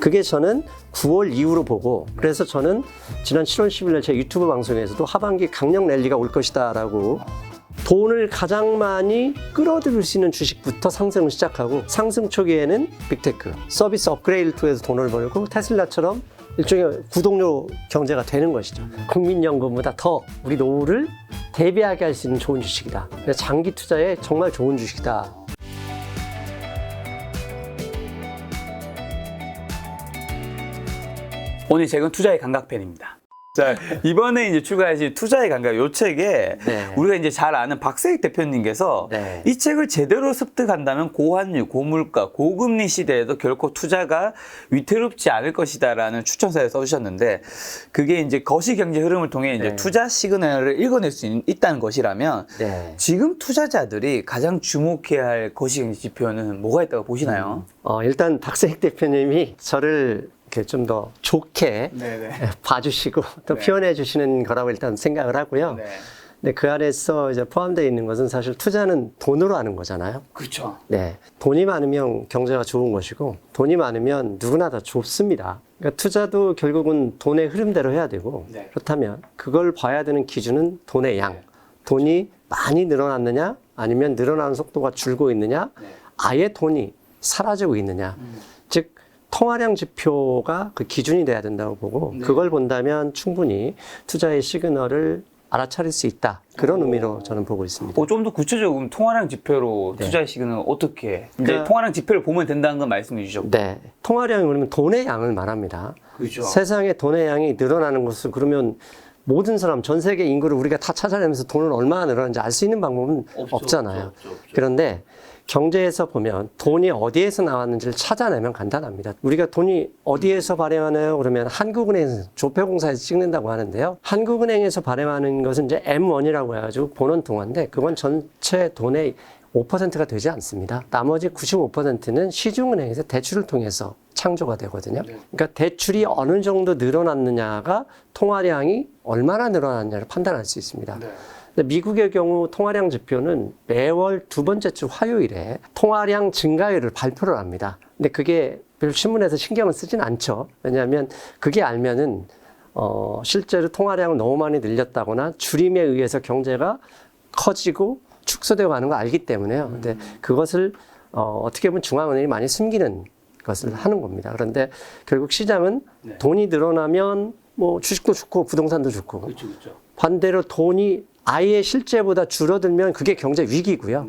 그게 저는 9월 이후로 보고, 그래서 저는 지난 7월 10일 날 제 유튜브 방송에서도 하반기 강력 랠리가 올 것이다 라고, 돈을 가장 많이 끌어들일 수 있는 주식부터 상승을 시작하고, 상승 초기에는 빅테크, 서비스 업그레이드 통해서 돈을 벌고 테슬라처럼 일종의 구독료 경제가 되는 것이죠. 국민연금보다 더 우리 노후를 대비하게 할 수 있는 좋은 주식이다. 그래서 장기 투자에 정말 좋은 주식이다. 오늘 책은 투자의 감각편입니다. 자, 이번에 이제 출간하신 투자의 감각, 요 책에 네. 우리가 이제 잘 아는 박세익 대표님께서 네. 이 책을 제대로 습득한다면 고환율, 고물가, 고금리 시대에도 결코 투자가 위태롭지 않을 것이다라는 추천사를 써주셨는데, 그게 이제 거시경제 흐름을 통해 이제 네. 투자 시그널을 읽어낼 수 있다는 것이라면, 네. 지금 투자자들이 가장 주목해야 할 거시경제 지표는 뭐가 있다고 보시나요? 일단 박세익 대표님이 저를 좀 더 좋게 네네. 봐주시고 또 네. 표현해 주시는 거라고 일단 생각을 하고요. 네. 근데 그 안에서 이제 포함되어 있는 것은 사실 투자는 돈으로 하는 거잖아요. 그렇죠. 네. 돈이 많으면 경제가 좋은 것이고, 돈이 많으면 누구나 다 좁습니다. 그러니까 투자도 결국은 돈의 흐름대로 해야 되고, 네. 그렇다면 그걸 봐야 되는 기준은 돈의 양. 돈이 많이 늘어났느냐, 아니면 늘어나는 속도가 줄고 있느냐, 네. 아예 돈이 사라지고 있느냐. 즉, 통화량 지표가 그 기준이 돼야 된다고 보고, 네. 그걸 본다면 충분히 투자의 시그널을 알아차릴 수 있다. 그런 의미로 저는 보고 있습니다. 좀 더 구체적으로 그럼 통화량 지표로 네. 투자의 시그널은 어떻게? 이제 그러니까- 통화량 지표를 보면 된다는 건 말씀해 주셨고. 네. 통화량이 그러면 돈의 양을 말합니다. 그렇죠. 세상에 돈의 양이 늘어나는 것을, 그러면 모든 사람, 전 세계 인구를 우리가 다 찾아내면서 돈을 얼마나 늘어나는지 알 수 있는 방법은 없잖아요. 없죠. 그런데 경제에서 보면 돈이 어디에서 나왔는지를 찾아내면 간단합니다. 우리가 돈이 어디에서 발행하나요? 그러면 한국은행에서 조폐공사에서 찍는다고 하는데요. 한국은행에서 발행하는 것은 이제 M1이라고 해가지고 보는 동안인데, 그건 전체 돈의 5%가 되지 않습니다. 나머지 95%는 시중은행에서 대출을 통해서 창조가 되거든요. 그러니까 대출이 어느 정도 늘어났느냐가 통화량이 얼마나 늘어났느냐를 판단할 수 있습니다. 근데 미국의 경우 통화량 지표는 매월 두 번째 주 화요일에 통화량 증가율을 발표를 합니다. 근데 그게 별 신문에서 신경을 쓰진 않죠. 왜냐하면 그게 알면은 실제로 통화량을 너무 많이 늘렸다거나 줄임에 의해서 경제가 커지고 축소되어 가는 걸 알기 때문에요. 근데 그것을 어떻게 보면 중앙은행이 많이 숨기는 것을 하는 겁니다. 그런데 결국 시장은 돈이 늘어나면 뭐 주식도 좋고 부동산도 좋고, 그렇죠. 반대로 돈이 아예 실제보다 줄어들면 그게 경제 위기고요.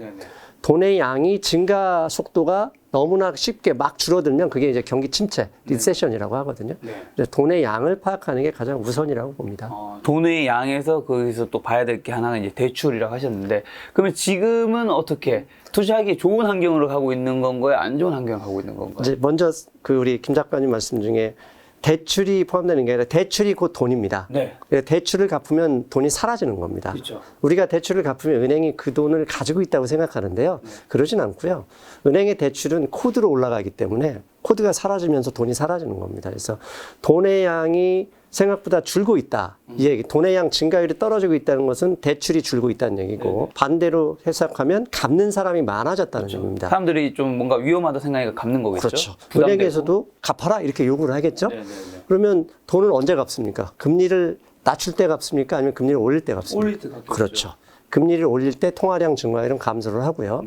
돈의 양이 증가 속도가 너무나 쉽게 막 줄어들면 그게 이제 경기 침체, 리세션이라고 하거든요. 그래서 돈의 양을 파악하는 게 가장 우선이라고 봅니다. 돈의 양에서 거기서 또 봐야 될 게 하나가 이제 대출이라고 하셨는데, 그러면 지금은 어떻게 투자하기 좋은 환경으로 가고 있는 건가요? 안 좋은 환경으로 가고 있는 건가요? 이제 먼저 그 우리 김 작가님 말씀 중에 대출이 포함되는 게 아니라 대출이 곧 돈입니다. 네. 대출을 갚으면 돈이 사라지는 겁니다. 그렇죠. 우리가 대출을 갚으면 은행이 그 돈을 가지고 있다고 생각하는데요. 그러진 않고요. 은행의 대출은 코드로 올라가기 때문에 코드가 사라지면서 돈이 사라지는 겁니다. 그래서 돈의 양이 생각보다 줄고 있다. 이 얘기. 돈의 양 증가율이 떨어지고 있다는 것은 대출이 줄고 있다는 얘기고, 반대로 해석하면 갚는 사람이 많아졌다는 얘기입니다. 사람들이 좀 뭔가 위험하다 생각하니까 갚는 거겠죠? 그렇죠. 부담되고. 은행에서도 갚아라 이렇게 요구를 하겠죠. 그러면 돈을 언제 갚습니까? 금리를 낮출 때 갚습니까? 아니면 금리를 올릴 때 갚습니까? 올릴 때 갚겠죠. 그렇죠. 금리를 올릴 때 통화량 증가율은 감소를 하고요.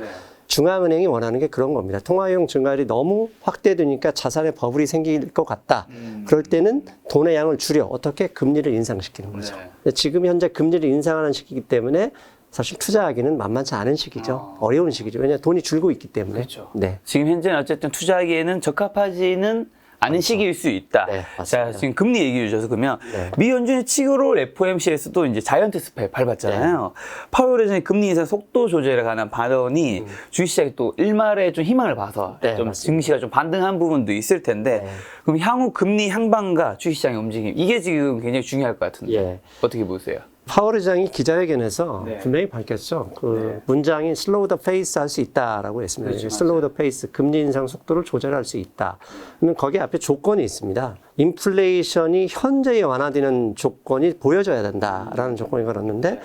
중앙은행이 원하는 게 그런 겁니다. 통화용 증가율이 너무 확대되니까 자산의 버블이 생길 것 같다. 그럴 때는 돈의 양을 줄여. 어떻게? 금리를 인상시키는 거죠. 근데 지금 현재 금리를 인상하는 시기이기 때문에 사실 투자하기는 만만치 않은 시기죠. 어려운 시기죠. 왜냐하면 돈이 줄고 있기 때문에. 그렇죠. 네. 지금 현재는 어쨌든 투자하기에는 적합하지는 않은 시기일 수 있다. 네, 맞습니다. 자, 지금 금리 얘기해 주셔서 그러면 네. 미 연준의 7월 FOMC에서도 이제 자이언트 스텝 밟았잖아요. 파월 의장의 금리 인상 속도 조절에 관한 발언이 주식시장에 또 일말의 좀 희망을 봐서 네, 좀 맞습니다. 증시가 좀 반등한 부분도 있을 텐데, 그럼 향후 금리 향방과 주식시장의 움직임, 이게 지금 굉장히 중요할 것 같은데 예. 어떻게 보세요? 파월 의장이 기자회견에서 네. 분명히 밝혔죠. 그 문장이 슬로우 더 페이스 할 수 있다라고 했습니다. 그렇죠, 슬로우 더 페이스, 금리 인상 속도를 조절할 수 있다. 그러면 거기 앞에 조건이 있습니다. 인플레이션이 현저히 완화되는 조건이 보여져야 된다라는 조건이 걸었는데,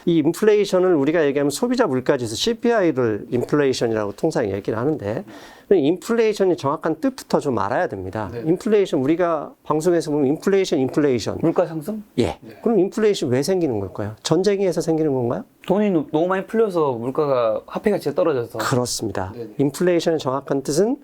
이 인플레이션을 우리가 얘기하면 소비자 물가지수 CPI를 인플레이션이라고 통상 얘기를 하는데 인플레이션이 정확한 뜻부터 좀 알아야 됩니다. 네. 인플레이션 우리가 방송에서 보면 인플레이션. 물가 상승? 예. 그럼 인플레이션 왜 생기는 걸까요? 전쟁에서 생기는 건가요? 돈이 너무 많이 풀려서 물가가 화폐 가치가 떨어져서. 그렇습니다. 네네. 인플레이션의 정확한 뜻은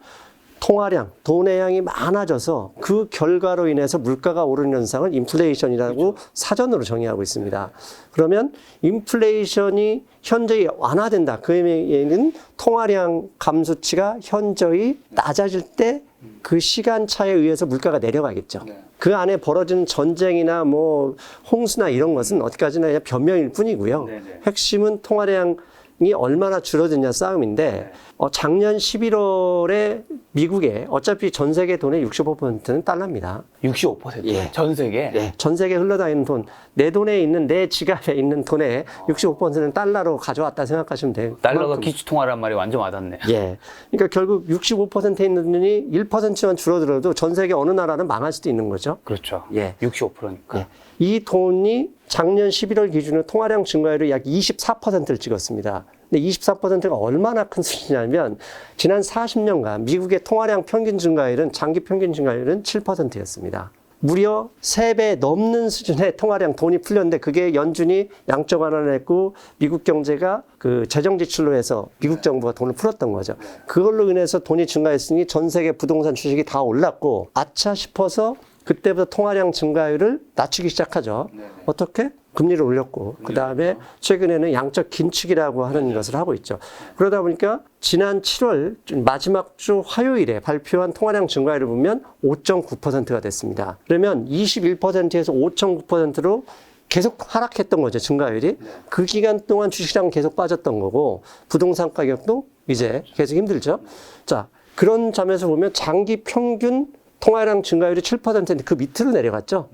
통화량, 돈의 양이 많아져서 그 결과로 인해서 물가가 오르는 현상을 인플레이션이라고 사전으로 정의하고 있습니다. 그러면 인플레이션이 현저히 완화된다. 그 의미에는 통화량 감소치가 현저히 낮아질 때 그 시간차에 의해서 물가가 내려가겠죠. 그 안에 벌어지는 전쟁이나 뭐 홍수나 이런 것은 어디까지나 그냥 변명일 뿐이고요. 네네. 핵심은 통화량이 얼마나 줄어드냐 싸움인데 작년 11월에 미국에 어차피 전 세계 돈의 65%는 달러입니다. 65%? 예. 전 세계? 예, 전 세계 흘러다니는 돈, 내 돈에 있는 내 지갑에 있는 돈의 65%는 달러로 가져왔다 생각하시면 돼요. 달러가 그만큼. 기축통화란 말이 완전 와닿네. 예. 그러니까 결국 65%에 있는 돈이 1%만 줄어들어도 전 세계 어느 나라는 망할 수도 있는 거죠. 그렇죠. 예. 65%니까. 예. 이 돈이 작년 11월 기준으로 통화량 증가율이 약 24%를 찍었습니다. 근데 24%가 얼마나 큰 수치냐면 지난 40년간 미국의 통화량 평균 증가율은 장기 평균 증가율은 7%였습니다. 무려 3배 넘는 수준의 통화량 돈이 풀렸는데 그게 연준이 양적 완화를 했고 미국 경제가 그 재정 지출로 해서 미국 정부가 돈을 풀었던 거죠. 그걸로 인해서 돈이 증가했으니 전 세계 부동산 주식이 다 올랐고 아차 싶어서 그때부터 통화량 증가율을 낮추기 시작하죠. 어떻게? 금리를 올렸고 그 다음에 최근에는 양적 긴축이라고 하는 것을 하고 있죠. 그러다 보니까 지난 7월 마지막 주 화요일에 발표한 통화량 증가율을 보면 5.9%가 됐습니다. 그러면 21%에서 5.9%로 계속 하락했던 거죠, 증가율이. 그 기간 동안 주식시장은 계속 빠졌던 거고 부동산 가격도 이제 계속 힘들죠. 자, 그런 점에서 보면 장기 평균 통화량 증가율이 7%인데 그 밑으로 내려갔죠.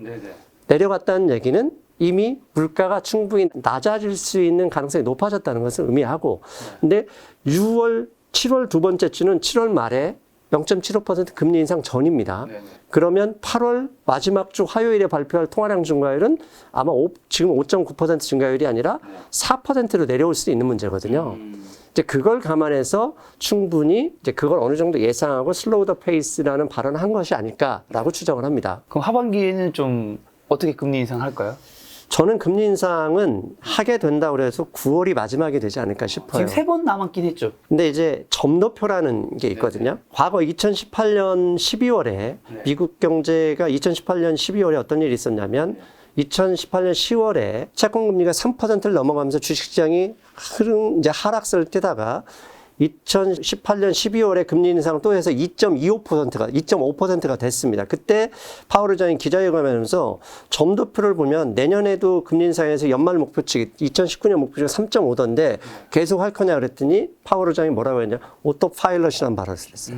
내려갔다는 얘기는 이미 물가가 충분히 낮아질 수 있는 가능성이 높아졌다는 것을 의미하고 근데 6월, 7월 두 번째 주는 7월 말에 0.75% 금리 인상 전입니다. 그러면 8월 마지막 주 화요일에 발표할 통화량 증가율은 아마 지금 5.9% 증가율이 아니라 4%로 내려올 수도 있는 문제거든요. 이제 그걸 감안해서 충분히 이제 그걸 어느 정도 예상하고 슬로우 더 페이스라는 발언을 한 것이 아닐까라고 추정을 합니다. 그럼 하반기에는 좀 어떻게 금리 인상할까요? 저는 금리 인상은 하게 된다고 해서 9월이 마지막이 되지 않을까 싶어요. 지금 3번 남았긴 했죠. 근데 이제 점도표라는 게 있거든요. 과거 2018년 12월에 미국 경제가 2018년 12월에 어떤 일이 있었냐면 2018년 10월에 채권금리가 3%를 넘어가면서 주식시장이 이제 하락세를 띠다가 2018년 12월에 금리 인상을 또 해서 2.5%가 됐습니다. 그때 파월 의장이 기자회견을 하면서 점도표를 보면 내년에도 금리 인상에서 연말 목표치 2019년 목표치가 3.5던데 계속 할 거냐 그랬더니 파월 의장이 뭐라고 했냐? 오토파일럿이라는 발언을 했어요.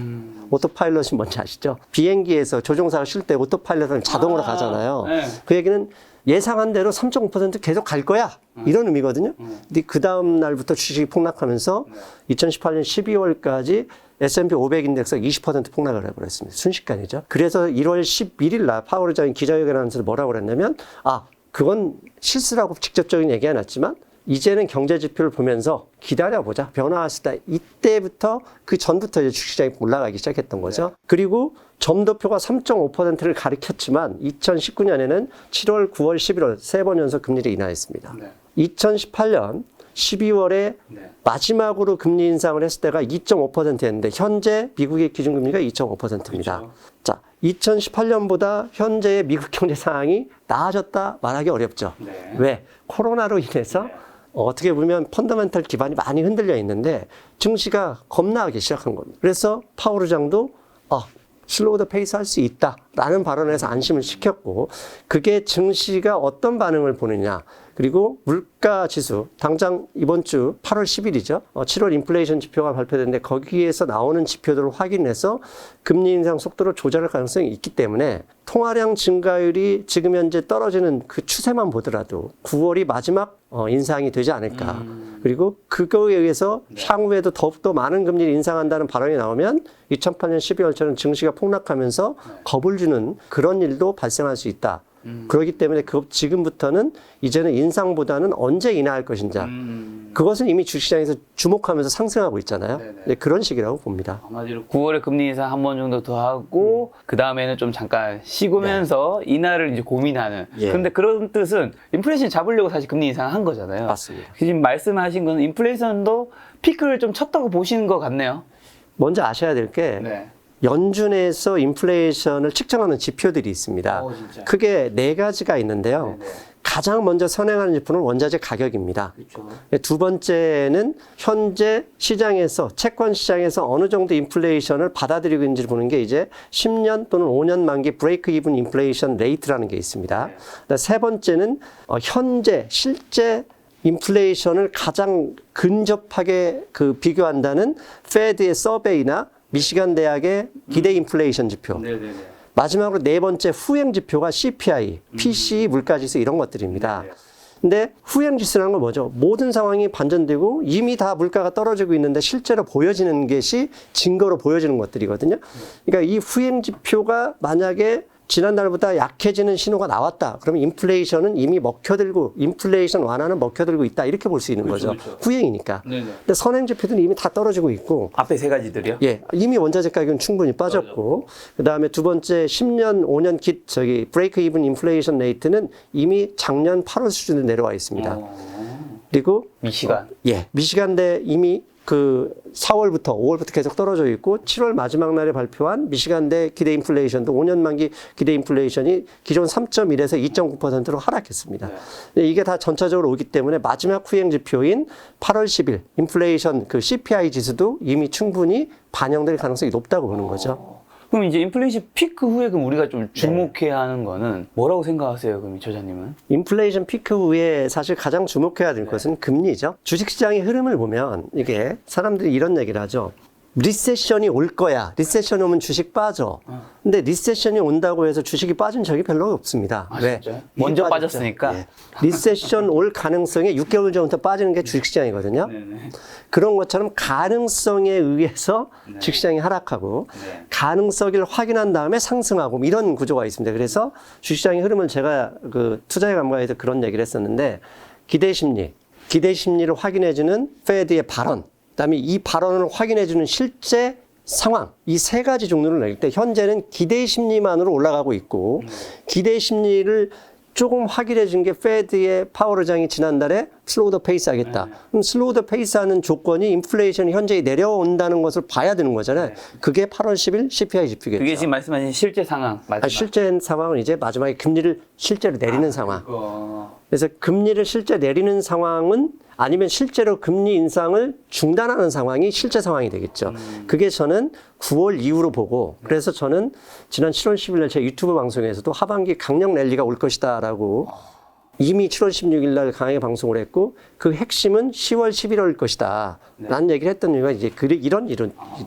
오토파일럿이 뭔지 아시죠? 비행기에서 조종사가 쉴 때 오토파일럿은 자동으로 가잖아요. 네. 그 얘기는 예상한 대로 3.5% 계속 갈 거야. 이런 의미거든요. 근데 그 다음 날부터 주식이 폭락하면서 2018년 12월까지 S&P 500 인덱스가 20% 폭락을 해버렸습니다. 순식간이죠. 그래서 1월 11일 날 파월 의장이 기자회견하면서 뭐라고 그랬냐면 그건 실수라고 직접적인 얘기 안 했지만 이제는 경제 지표를 보면서 기다려보자. 변화할 수 있다. 이때부터 그 전부터 이제 주식시장이 올라가기 시작했던 거죠. 그리고 점도표가 3.5%를 가리켰지만 2019년에는 7월, 9월, 11월 3번 연속 금리를 인하했습니다. 2018년 12월에 마지막으로 금리 인상을 했을 때가 2.5%였는데 현재 미국의 기준금리가 2.5%입니다. 자, 2018년보다 현재의 미국 경제 상황이 나아졌다 말하기 어렵죠. 왜? 코로나로 인해서 어떻게 보면 펀더멘털 기반이 많이 흔들려 있는데 증시가 겁나기 시작한 겁니다. 그래서 파월 의장도 슬로우 더 페이스 할 수 있다라는 발언에서 안심을 시켰고 그게 증시가 어떤 반응을 보느냐 그리고 물가 지수 당장 이번 주 8월 10일이죠. 7월 인플레이션 지표가 발표됐는데 거기에서 나오는 지표들을 확인해서 금리 인상 속도를 조절할 가능성이 있기 때문에 통화량 증가율이 지금 현재 떨어지는 그 추세만 보더라도 9월이 마지막 인상이 되지 않을까. 그리고 그거에 의해서 향후에도 더욱더 많은 금리를 인상한다는 발언이 나오면 2008년 12월처럼 증시가 폭락하면서 겁을 주는 그런 일도 발생할 수 있다. 그렇기 때문에 지금부터는 이제는 인상보다는 언제 인하할 것인가. 그것은 이미 주식시장에서 주목하면서 상승하고 있잖아요. 네, 그런 식이라고 봅니다. 아마도 9월에 금리 인상 한 번 정도 더 하고 그 다음에는 좀 잠깐 쉬고면서 인하를 이제 고민하는. 예. 그런데 그런 뜻은 인플레이션 잡으려고 사실 금리 인상을 한 거잖아요. 맞습니다. 지금 말씀하신 건 인플레이션도 피크를 좀 쳤다고 보시는 것 같네요. 먼저 아셔야 될 게 연준에서 인플레이션을 측정하는 지표들이 있습니다. 진짜. 크게 네 가지가 있는데요. 네네. 가장 먼저 선행하는 지표는 원자재 가격입니다. 그렇죠. 두 번째는 현재 시장에서 채권 시장에서 어느 정도 인플레이션을 받아들이고 있는지를 보는 게 이제 10년 또는 5년 만기 브레이크 이븐 인플레이션 레이트라는 게 있습니다. 세 번째는 현재 실제 인플레이션을 가장 근접하게 비교한다는 페드의 서베이나 미시간 대학의 기대 인플레이션 지표. 네네네. 마지막으로 네 번째 후행 지표가 CPI, PCE, 물가지수 이런 것들입니다. 근데 후행 지수라는 건 뭐죠? 모든 상황이 반전되고 이미 다 물가가 떨어지고 있는데 실제로 보여지는 것이 증거로 보여지는 것들이거든요. 그러니까 이 후행 지표가 만약에 지난달보다 약해지는 신호가 나왔다. 그러면 인플레이션은 이미 먹혀들고 인플레이션 완화는 먹혀들고 있다. 이렇게 볼 수 있는 거죠. 후행이니까. 근데 선행 지표들은 이미 다 떨어지고 있고. 앞에 세 가지들이요? 예, 이미 원자재 가격은 충분히 빠졌고, 그 다음에 두 번째 10년, 5년 브레이크 이븐 인플레이션 레이트는 이미 작년 8월 수준으로 내려와 있습니다. 그리고 미시간. 미시간대 이미 4월부터 5월부터 계속 떨어져 있고 7월 마지막 날에 발표한 미시간대 기대 인플레이션도 5년 만기 기대 인플레이션이 기존 3.1에서 2.9%로 하락했습니다. 이게 다 전체적으로 오기 때문에 마지막 후행 지표인 8월 10일 인플레이션 CPI 지수도 이미 충분히 반영될 가능성이 높다고 보는 거죠. 그럼 이제 인플레이션 피크 후에 그럼 우리가 좀 주목해야 하는 거는 뭐라고 생각하세요, 그럼 저자님은? 인플레이션 피크 후에 사실 가장 주목해야 될 것은 금리죠. 주식시장의 흐름을 보면 이게 사람들이 이런 얘기를 하죠. 리세션이 올 거야. 리세션이 오면 주식 빠져. 근데 리세션이 온다고 해서 주식이 빠진 적이 별로 없습니다. 왜? 진짜요? 먼저 이게 빠졌으니까. 예. 리세션 올 가능성이 6개월 전부터 빠지는 게 주식시장이거든요. 그런 것처럼 가능성에 의해서 주식시장이 하락하고 가능성을 확인한 다음에 상승하고 이런 구조가 있습니다. 그래서 주식시장의 흐름을 제가 투자의 감각에서 그런 얘기를 했었는데 기대 심리를 확인해주는 페드의 발언, 그다음에 이 발언을 확인해주는 실제 상황, 이 세 가지 종류를 낼 때 현재는 기대 심리만으로 올라가고 있고 기대 심리를 조금 확인해 준 게 페드의 파월 의장이 지난달에 슬로우 더 페이스 하겠다. 그럼 슬로우 더 페이스 하는 조건이 인플레이션이 현재 내려온다는 것을 봐야 되는 거잖아요. 그게 8월 10일 CPI 지표겠죠. 그게 지금 말씀하신 실제 상황. 실제 상황은 이제 마지막에 금리를 실제로 내리는 상황. 그래서 금리를 실제 내리는 상황은 아니면 실제로 금리 인상을 중단하는 상황이 실제 상황이 되겠죠. 그게 저는 9월 이후로 보고 그래서 저는 지난 7월 10일 날 제 유튜브 방송에서도 하반기 강력 랠리가 올 것이다라고 이미 7월 16일 날 강하게 방송을 했고 그 핵심은 10월 11월일 것이다 라는 얘기를 했던 이유가 이제 이런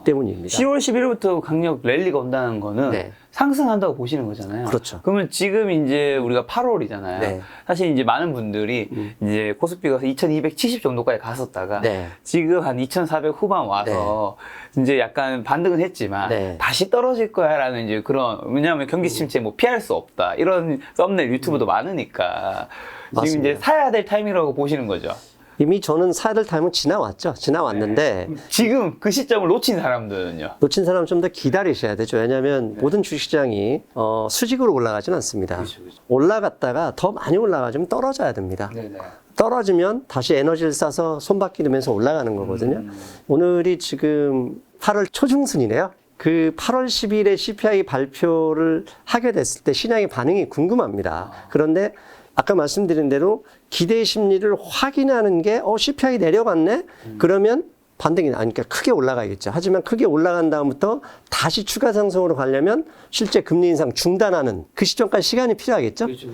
때문입니다. 10월 11일부터 강력 랠리가 온다는 거는 상승한다고 보시는 거잖아요. 그렇죠. 그러면 지금 이제 우리가 8월이잖아요. 네. 사실 이제 많은 분들이 이제 코스피가 2270 정도까지 갔었다가 지금 한 2400 후반 와서 이제 약간 반등은 했지만 다시 떨어질 거야라는 이제 그런, 왜냐하면 경기 침체 뭐 피할 수 없다 이런 썸네일 유튜브도 많으니까 맞습니다. 지금 이제 사야 될 타이밍이라고 보시는 거죠. 이미 저는 사야 될 타임은 지나왔죠. 지나왔는데 지금 그 시점을 놓친 사람들은요? 놓친 사람은 좀 더 기다리셔야 되죠. 왜냐하면 모든 주식시장이 수직으로 올라가지는 않습니다. 올라갔다가 더 많이 올라가지면 떨어져야 됩니다. 떨어지면 다시 에너지를 싸서 손바퀴 넣으면서 올라가는 거거든요. 오늘이 지금 8월 초중순이네요. 그 8월 10일에 CPI 발표를 하게 됐을 때 시장의 반응이 궁금합니다. 그런데 아까 말씀드린 대로 기대 심리를 확인하는 게 CPI 내려갔네? 그러면 반등이 그러니까 크게 올라가겠죠. 하지만 크게 올라간 다음부터 다시 추가 상승으로 가려면 실제 금리 인상 중단하는 그 시점까지 시간이 필요하겠죠. 그렇죠.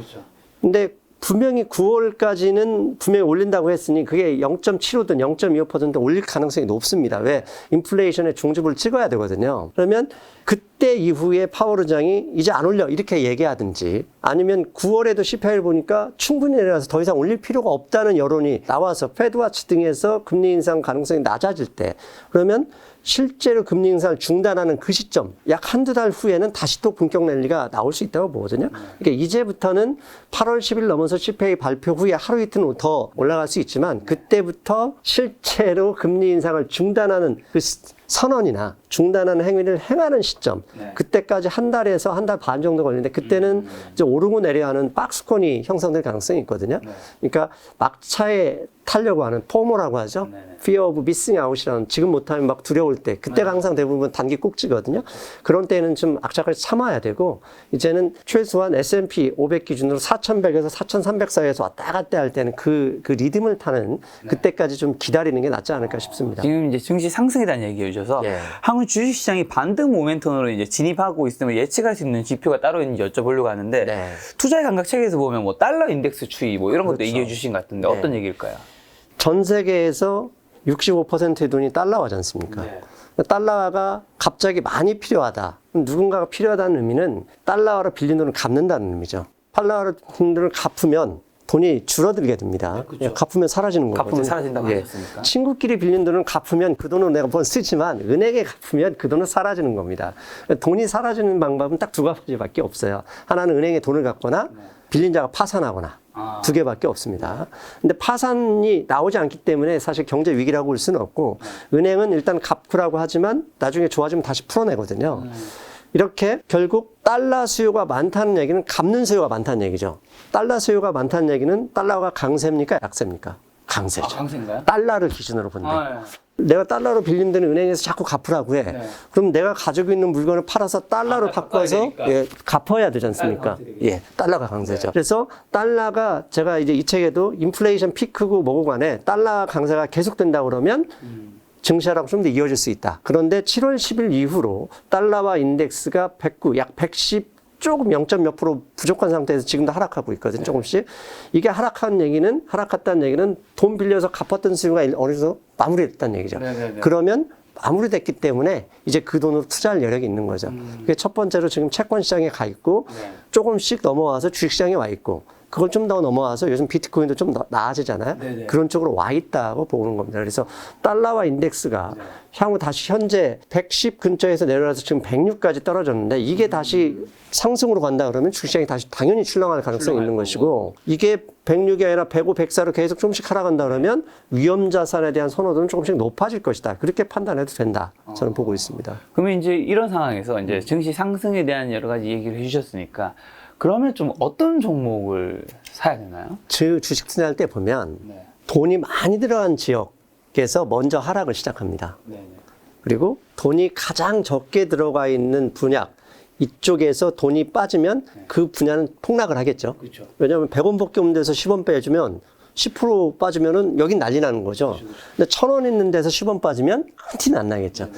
근데 분명히 9월까지는 분명히 올린다고 했으니 그게 0.75든 0.25% 올릴 가능성이 높습니다. 왜? 인플레이션의 중첩을 찍어야 되거든요. 그러면 그때 이후에 파월 의장이 이제 안 올려 이렇게 얘기하든지 아니면 9월에도 CPI를 보니까 충분히 내려가서 더 이상 올릴 필요가 없다는 여론이 나와서 페드와치 등에서 금리 인상 가능성이 낮아질 때 그러면 실제로 금리 인상을 중단하는 그 시점, 약 한두 달 후에는 다시 또 본격 랠리가 나올 수 있다고 보거든요. 그러니까 이제부터는 8월 10일 넘어서 CPI 발표 후에 하루 이틀은 더 올라갈 수 있지만 그때부터 실제로 금리 인상을 중단하는 그 선언이나 중단하는 행위를 행하는 시점, 그때까지 한 달에서 한 달 반 정도 걸리는데 그때는 이제 오르고 내려하는 박스권이 형성될 가능성이 있거든요. 그러니까 막차에 타려고 하는 포모라고 하죠. Fear of missing out이라는, 지금 못하면 막 두려울 때, 그때가 항상 대부분 단기 꼭지거든요. 그런 때는 좀 악착같이 참아야 되고, 이제는 최소한 S&P 500 기준으로 4,100에서 4,300 사이에서 왔다 갔다 할 때는 그 리듬을 타는 그때까지 좀 기다리는 게 낫지 않을까 싶습니다. 지금 이제 증시 상승에 대한 얘기해 주셔서 한국 주식시장이 반등 모멘텀으로 이제 진입하고 있으면 예측할 수 있는 지표가 따로 있는지 여쭤보려고 하는데 투자의 감각 책에서 보면 뭐 달러 인덱스 추이 뭐 이런 것도 얘기해 주신 것 같은데 어떤 얘기일까요? 전 세계에서 65%의 돈이 달러화지 않습니까? 달러화가 갑자기 많이 필요하다. 누군가가 필요하다는 의미는 달러화로 빌린 돈을 갚는다는 의미죠. 달러화로 빌린 돈을 갚으면 돈이 줄어들게 됩니다. 갚으면 사라지는 거거든요. 갚으면 사라진다고 하셨으니까. 친구끼리 빌린 돈을 갚으면 그 돈은 내가 번 쓰지만 은행에 갚으면 그 돈은 사라지는 겁니다. 돈이 사라지는 방법은 딱 두 가지밖에 없어요. 하나는 은행에 돈을 갖거나 빌린 자가 파산하거나. 두 개밖에 없습니다. 근데 파산이 나오지 않기 때문에 사실 경제 위기라고 볼 수는 없고, 은행은 일단 갚으라고 하지만 나중에 좋아지면 다시 풀어내거든요. 이렇게 결국 달러 수요가 많다는 얘기는 갚는 수요가 많다는 얘기죠. 달러 수요가 많다는 얘기는 달러가 강세입니까? 약세입니까? 강세죠. 강세인가요? 달러를 기준으로 본대. 내가 달러로 빌린 데는 은행에서 자꾸 갚으라고 해. 그럼 내가 가지고 있는 물건을 팔아서 달러로 바꿔서 갚아야 되지 않습니까? 달러가 강세죠. 그래서 달러가, 제가 이제 이 책에도 인플레이션 피크고 뭐고 간에 달러 강세가 계속된다고 그러면 증시하락 좀 더 이어질 수 있다. 그런데 7월 10일 이후로 달러와 인덱스가 109, 약 110, 조금 0. 몇 프로 부족한 상태에서 지금도 하락하고 있거든요. 조금씩. 이게 하락했다는 얘기는 돈 빌려서 갚았던 수요가 어느 정도 마무리됐다는 얘기죠. 그러면 마무리됐기 때문에 이제 그 돈으로 투자할 여력이 있는 거죠. 그게 첫 번째로 지금 채권 시장에 가 있고 조금씩 넘어와서 주식 시장에 와 있고, 그걸 좀 더 넘어와서 요즘 비트코인도 좀 나아지잖아요. 그런 쪽으로 와 있다고 보는 겁니다. 그래서 달러와 인덱스가 향후 다시 현재 110 근처에서 내려와서 지금 106까지 떨어졌는데, 이게 다시 상승으로 간다 그러면 주식시장이 다시 당연히 출렁할 가능성이 있는 것이고, 이게 106이 아니라 105, 104로 계속 조금씩 하락한다 그러면 위험 자산에 대한 선호도는 조금씩 높아질 것이다. 그렇게 판단해도 된다. 저는 보고 있습니다. 그러면 이제 이런 상황에서 이제 증시 상승에 대한 여러 가지 얘기를 해주셨으니까, 그러면 좀 어떤 종목을 사야 되나요? 주식 투자할 때 보면 돈이 많이 들어간 지역에서 먼저 하락을 시작합니다. 그리고 돈이 가장 적게 들어가 있는 분야, 이쪽에서 돈이 빠지면 그 분야는 폭락을 하겠죠. 왜냐하면 100원밖에 없는 데서 10원 빼주면 10% 빠지면은 여긴 난리 나는 거죠. 근데 1,000원 있는 데서 10원 빠지면 한 티는 안 나겠죠.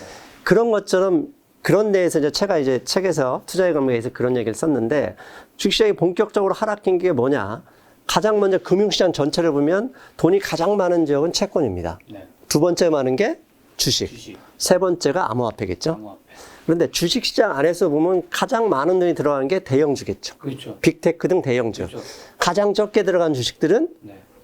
그런 것처럼, 그런 데에서 제가 이제 책에서 투자의 감각에서 그런 얘기를 썼는데, 주식시장이 본격적으로 하락한 게 뭐냐? 가장 먼저 금융시장 전체를 보면 돈이 가장 많은 지역은 채권입니다. 두 번째 많은 게 주식. 세 번째가 암호화폐겠죠. 그런데 주식시장 안에서 보면 가장 많은 돈이 들어간 게 대형주겠죠. 빅테크 등 대형주. 가장 적게 들어간 주식들은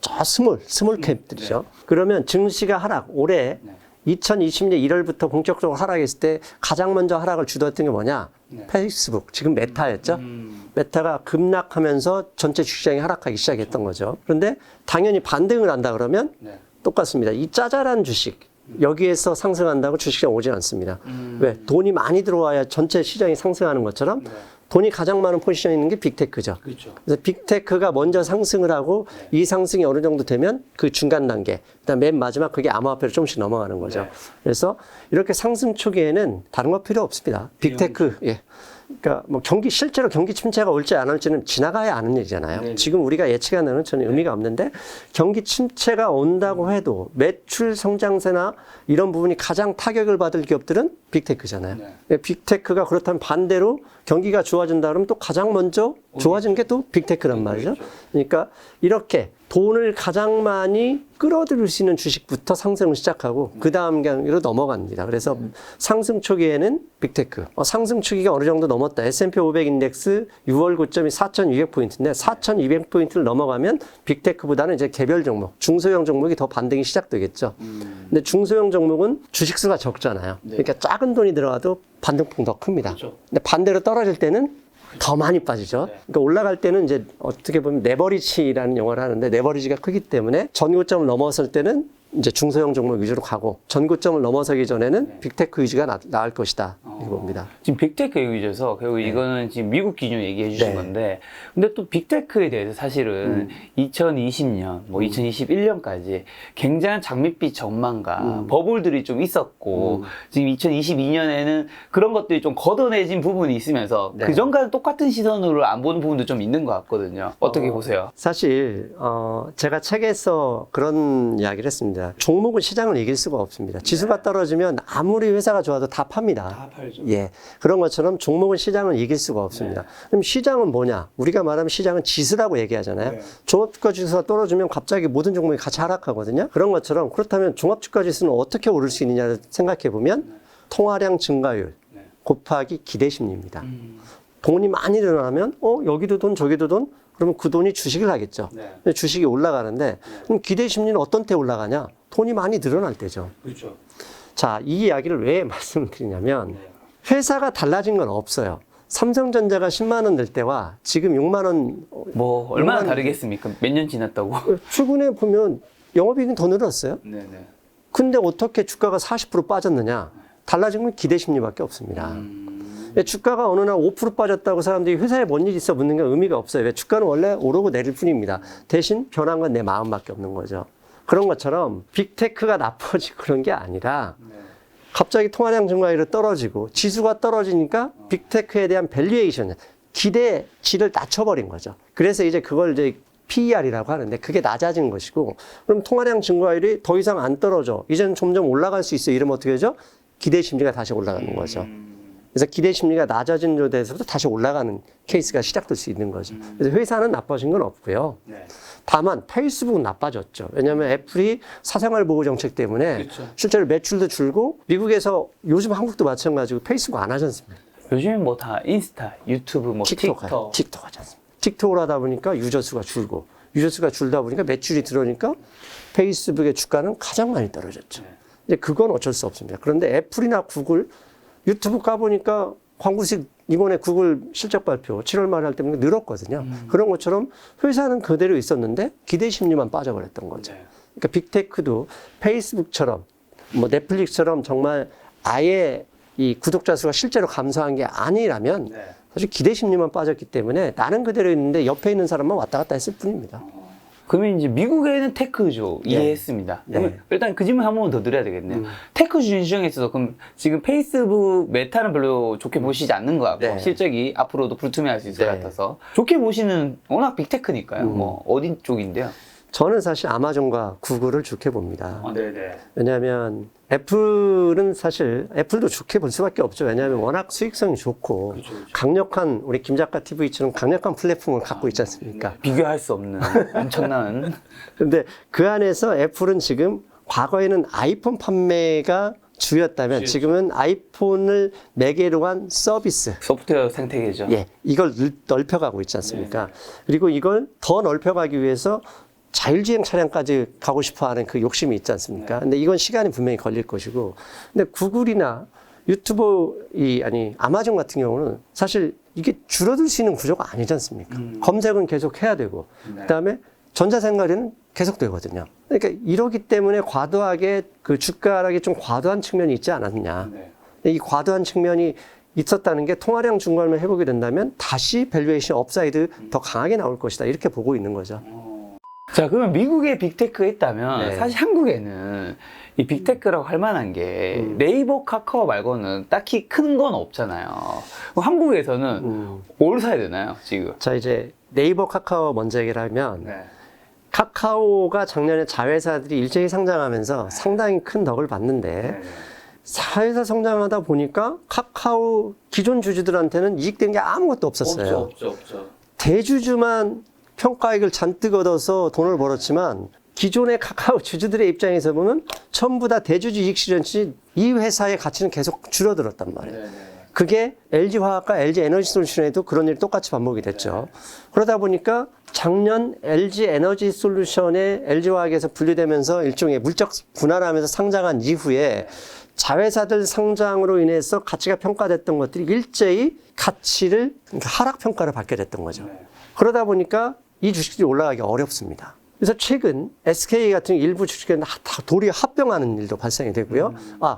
저 스몰 캡들이죠. 그러면 증시가 하락, 올해 2020년 1월부터 본격적으로 하락했을 때 가장 먼저 하락을 주도했던 게 뭐냐? 페이스북, 지금 메타였죠. 메타가 급락하면서 전체 주식시장이 하락하기 시작했던 거죠. 그런데 당연히 반등을 한다 그러면 똑같습니다. 이 짜잘한 주식, 여기에서 상승한다고 주식시장 오지 않습니다. 왜? 돈이 많이 들어와야 전체 시장이 상승하는 것처럼 돈이 가장 많은 포지션에 있는 게 빅테크죠. 그래서 빅테크가 먼저 상승을 하고 이 상승이 어느 정도 되면 그 중간 단계, 그다음 맨 마지막 그게 암호화폐로 조금씩 넘어가는 거죠. 그래서 이렇게 상승 초기에는 다른 거 필요 없습니다. 빅테크, 그러니까 뭐 실제로 경기 침체가 올지 안 올지는 지나가야 아는 얘기잖아요. 지금 우리가 예측하는 데는 전혀 의미가 없는데, 경기 침체가 온다고 해도 매출 성장세나 이런 부분이 가장 타격을 받을 기업들은 빅테크잖아요. 빅테크가 그렇다면 반대로 경기가 좋아진다 그러면 또 가장 먼저 좋아지는 게 또 빅테크란 말이죠. 그러니까 이렇게 돈을 가장 많이 끌어들일 수 있는 주식부터 상승을 시작하고 그 다음 경기로 넘어갑니다. 그래서 상승 초기에는 빅테크, 상승 초기가 어느 정도 넘었다. S&P 500 인덱스 6월 고점이 4,200포인트인데 4,200포인트를 넘어가면 빅테크보다는 이제 개별 종목, 중소형 종목이 더 반등이 시작되겠죠. 근데 중소형 종목은 주식수가 적잖아요. 그러니까 작은 돈이 들어가도 반등폭 더 큽니다. 그렇죠. 근데 반대로 떨어질 때는 더 많이 빠지죠. 그러니까 올라갈 때는 이제 어떻게 보면 레버리지라는 용어를 하는데 레버리지가 크기 때문에 전고점을 넘어설 때는 이제 중소형 종목 위주로 가고 전고점을 넘어서기 전에는 빅테크 위주가 나을 것이다. 이겁니다. 지금 빅테크 위주에서 결국 이거는 지금 미국 기준 얘기해 주신 건데 근데 또 빅테크에 대해서 사실은 2020년, 뭐 2021년까지 굉장한 장밋빛 전망과 버블들이 좀 있었고 지금 2022년에는 그런 것들이 좀 걷어내진 부분이 있으면서 그 전과는 똑같은 시선으로 안 보는 부분도 좀 있는 것 같거든요. 어떻게 보세요? 사실 제가 책에서 그런 이야기를 했습니다. 종목은 시장을 이길 수가 없습니다. 지수가 떨어지면 아무리 회사가 좋아도 다 팝니다. 다 팔죠. 예, 그런 것처럼 종목은 시장을 이길 수가 없습니다. 그럼 시장은 뭐냐? 우리가 말하면 시장은 지수라고 얘기하잖아요. 종합주가 지수가 떨어지면 갑자기 모든 종목이 같이 하락하거든요. 그런 것처럼 그렇다면 종합주가 지수는 어떻게 오를 수 있느냐를 생각해 보면 통화량 증가율 곱하기 기대심리입니다. 돈이 많이 늘어나면 여기도 돈 저기도 돈 그러면 그 돈이 주식을 하겠죠. 근데 주식이 올라가는데 그럼 기대 심리는 어떤 때 올라가냐? 돈이 많이 늘어날 때죠. 그렇죠. 자, 이 이야기를 왜 말씀드리냐면 회사가 달라진 건 없어요. 삼성전자가 10만 원 낼 때와 지금 6만 원 뭐 얼마나 다르겠습니까? 몇 년 지났다고? 최근에 보면 영업이익은 더 늘었어요. 네네. 근데 어떻게 주가가 40% 빠졌느냐? 달라진 건 기대 심리밖에 없습니다. 주가가 어느 날 5% 빠졌다고 사람들이 회사에 뭔 일이 있어 묻는 게 의미가 없어요. 왜? 주가는 원래 오르고 내릴 뿐입니다. 대신 변한 건 내 마음밖에 없는 거죠. 그런 것처럼 빅테크가 나빠지고 그런 게 아니라 갑자기 통화량 증가율이 떨어지고 지수가 떨어지니까 빅테크에 대한 밸류에이션, 기대치를 낮춰버린 거죠. 그래서 이제 그걸 이제 PER이라고 하는데 그게 낮아진 것이고 그럼 통화량 증가율이 더 이상 안 떨어져. 이제는 점점 올라갈 수 있어. 이러면 어떻게 되죠? 기대 심리가 다시 올라가는 거죠. 그래서 기대 심리가 낮아진 조대에서도 다시 올라가는 케이스가 시작될 수 있는 거죠. 그래서 회사는 나빠진 건 없고요. 다만 페이스북은 나빠졌죠. 왜냐하면 애플이 사생활 보호 정책 때문에 실제로 매출도 줄고 미국에서 요즘 한국도 마찬가지고 페이스북 안 하지 않습니까? 요즘엔 뭐 다 인스타, 유튜브, 뭐 틱톡 하지 않습니까? 틱톡을 하다 보니까 유저 수가 줄고 유저 수가 줄다 보니까 매출이 들어오니까 페이스북의 주가는 가장 많이 떨어졌죠. 이제 그건 어쩔 수 없습니다. 그런데 애플이나 구글 유튜브 가보니까 광고식 이번에 구글 실적 발표 7월 말에 할 때 늘었거든요. 그런 것처럼 회사는 그대로 있었는데 기대 심리만 빠져버렸던 거죠. 그러니까 빅테크도 페이스북처럼 뭐 넷플릭스처럼 정말 아예 이 구독자 수가 실제로 감소한 게 아니라면 사실 기대 심리만 빠졌기 때문에 나는 그대로 있는데 옆에 있는 사람만 왔다 갔다 했을 뿐입니다. 그러면 이제 미국에는 테크주 이해했습니다. 그러면 일단 그 질문 한 번 더 드려야 되겠네요. 테크주 중에 있어서 그럼 지금 페이스북 메타는 별로 좋게 보시지 않는 것 같고 실적이 앞으로도 불투명할 수 있을 것 같아서 좋게 보시는 워낙 빅테크니까요. 뭐 어디 쪽인데요? 저는 사실 아마존과 구글을 좋게 봅니다. 네네. 왜냐하면 애플은 사실 애플도 좋게 볼 수밖에 없죠. 왜냐하면 워낙 수익성이 좋고 강력한 우리 김 작가 TV처럼 강력한 플랫폼을 갖고 있지 않습니까? 비교할 수 없는 엄청난. 근데 그 안에서 애플은 지금 과거에는 아이폰 판매가 주였다면 지금은 아이폰을 매개로 한 서비스 소프트웨어 생태계죠. 이걸 넓혀가고 있지 않습니까? 그리고 이걸 더 넓혀가기 위해서 자율주행 차량까지 가고 싶어 하는 그 욕심이 있지 않습니까? 근데 이건 시간이 분명히 걸릴 것이고. 근데 구글이나 아마존 같은 경우는 사실 이게 줄어들 수 있는 구조가 아니지 않습니까? 검색은 계속 해야 되고, 그 다음에 전자생활에는 계속 되거든요. 그러니까 이러기 때문에 과도하게 그 주가 하락이 좀 과도한 측면이 있지 않았느냐. 이 과도한 측면이 있었다는 게 통화량 증가를 해보게 된다면 다시 밸류에이션 업사이드 더 강하게 나올 것이다. 이렇게 보고 있는 거죠. 자, 그러면 미국에 빅테크가 있다면 사실 한국에는 이 빅테크라고 할 만한 게 네이버, 카카오 말고는 딱히 큰 건 없잖아요. 그럼 한국에서는 뭘 사야 되나요, 지금? 자, 이제 네이버, 카카오 먼저 얘기를 하면 카카오가 작년에 자회사들이 일제히 상장하면서 상당히 큰 덕을 봤는데 자회사 성장하다 보니까 카카오 기존 주주들한테는 이익된 게 아무것도 없었어요. 없죠. 대주주만 평가액을 잔뜩 얻어서 돈을 벌었지만 기존의 카카오 주주들의 입장에서 보면 전부 다 대주주 이익 실현 시 이 회사의 가치는 계속 줄어들었단 말이에요. 그게 LG화학과 LG에너지솔루션에도 그런 일이 똑같이 반복이 됐죠. 그러다 보니까 작년 LG에너지솔루션에 LG화학에서 분리되면서 일종의 물적 분할하면서 상장한 이후에 자회사들 상장으로 인해서 가치가 평가됐던 것들이 일제히 가치를 하락 평가를 받게 됐던 거죠. 그러다 보니까 이 주식들이 올라가기 어렵습니다. 그래서 최근 SK 같은 일부 주식은 다 도리어 합병하는 일도 발생이 되고요.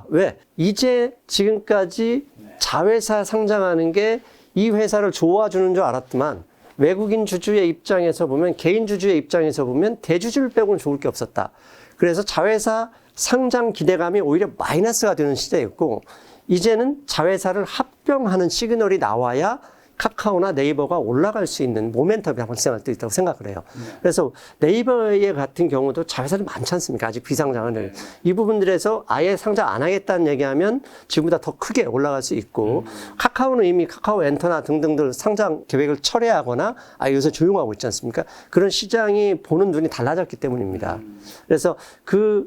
왜? 이제 지금까지 자회사 상장하는 게 이 회사를 좋아주는 줄 알았더만 외국인 주주의 입장에서 보면, 개인 주주의 입장에서 보면 대주주를 빼고는 좋을 게 없었다. 그래서 자회사 상장 기대감이 오히려 마이너스가 되는 시대였고, 이제는 자회사를 합병하는 시그널이 나와야 카카오나 네이버가 올라갈 수 있는 모멘텀이 발생할 수 있다고 생각을 해요. 그래서 네이버의 같은 경우도 자회사들이 많지 않습니까? 아직 비상장을. 이 부분들에서 아예 상장 안 하겠다는 얘기하면 지금보다 더 크게 올라갈 수 있고, 카카오는 이미 카카오 엔터나 등등들 상장 계획을 철회하거나 요새 조용하고 있지 않습니까? 그런 시장이 보는 눈이 달라졌기 때문입니다. 그래서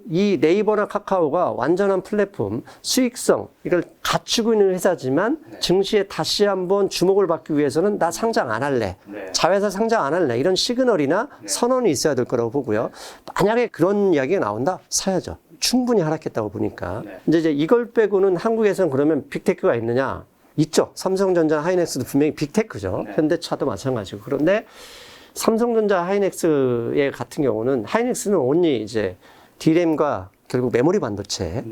이 네이버나 카카오가 완전한 플랫폼, 수익성, 이걸 갖추고 있는 회사지만 증시에 다시 한번 주목을 받기 위해서는 나 상장 안 할래. 자회사 상장 안 할래. 이런 시그널이나 선언이 있어야 될 거라고 보고요. 만약에 그런 이야기가 나온다? 사야죠. 충분히 하락했다고 보니까. 이제 이걸 빼고는 한국에서는 그러면 빅테크가 있느냐? 있죠. 삼성전자, 하이닉스도 분명히 빅테크죠. 현대차도 마찬가지고. 그런데 삼성전자, 하이닉스의 같은 경우는 하이닉스는 온리 이제 D램과 결국 메모리 반도체.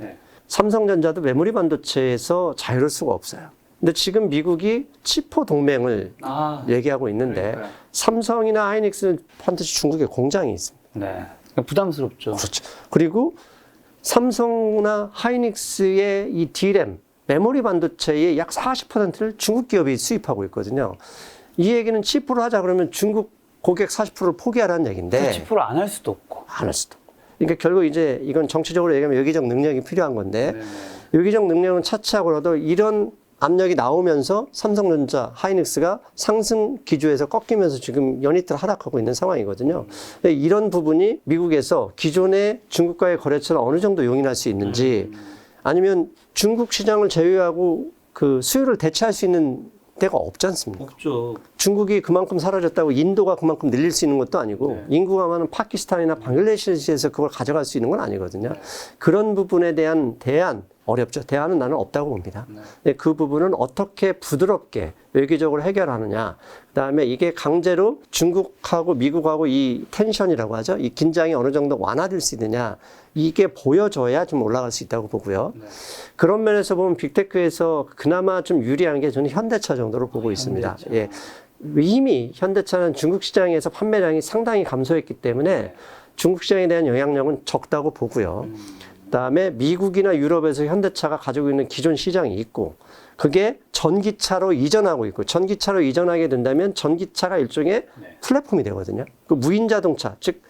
삼성전자도 메모리 반도체에서 자유로울 수가 없어요. 근데 지금 미국이 치포 동맹을 얘기하고 있는데, 그러니까요. 삼성이나 하이닉스는 반드시 중국에 공장이 있습니다. 네. 부담스럽죠. 그렇죠. 그리고 삼성이나 하이닉스의 이 D램, 메모리 반도체의 약 40%를 중국 기업이 수입하고 있거든요. 이 얘기는 치포를 하자 그러면 중국 고객 40%를 포기하라는 얘기인데, 치포를 안 할 수도 없고. 안 할 수도 없고. 그러니까 결국 이제 이건 정치적으로 얘기하면 여기적 능력이 필요한 건데, 여기적 능력은 차치하고라도 이런 압력이 나오면서 삼성전자, 하이닉스가 상승 기조에서 꺾이면서 지금 연이틀 하락하고 있는 상황이거든요. 이런 부분이 미국에서 기존의 중국과의 거래처를 어느 정도 용인할 수 있는지, 아니면 중국 시장을 제외하고 그 수요를 대체할 수 있는 데가 없지 않습니까? 없죠. 중국이 그만큼 사라졌다고 인도가 그만큼 늘릴 수 있는 것도 아니고, 인구가 많은 파키스탄이나 방글라데시에서 그걸 가져갈 수 있는 건 아니거든요. 그런 부분에 대한 대안, 어렵죠. 대안은 나는 없다고 봅니다. 근데 그 부분은 어떻게 부드럽게 외교적으로 해결하느냐. 그다음에 이게 강제로 중국하고 미국하고 이 텐션이라고 하죠. 이 긴장이 어느 정도 완화될 수 있느냐. 이게 보여줘야 좀 올라갈 수 있다고 보고요. 그런 면에서 보면 빅테크에서 그나마 좀 유리한 게 저는 현대차 정도로 보고 있습니다. 예. 이미 현대차는 중국 시장에서 판매량이 상당히 감소했기 때문에 중국 시장에 대한 영향력은 적다고 보고요. 그다음에 미국이나 유럽에서 현대차가 가지고 있는 기존 시장이 있고, 그게 전기차로 이전하고 있고, 전기차로 이전하게 된다면 전기차가 일종의 플랫폼이 되거든요. 그 무인 자동차, 즉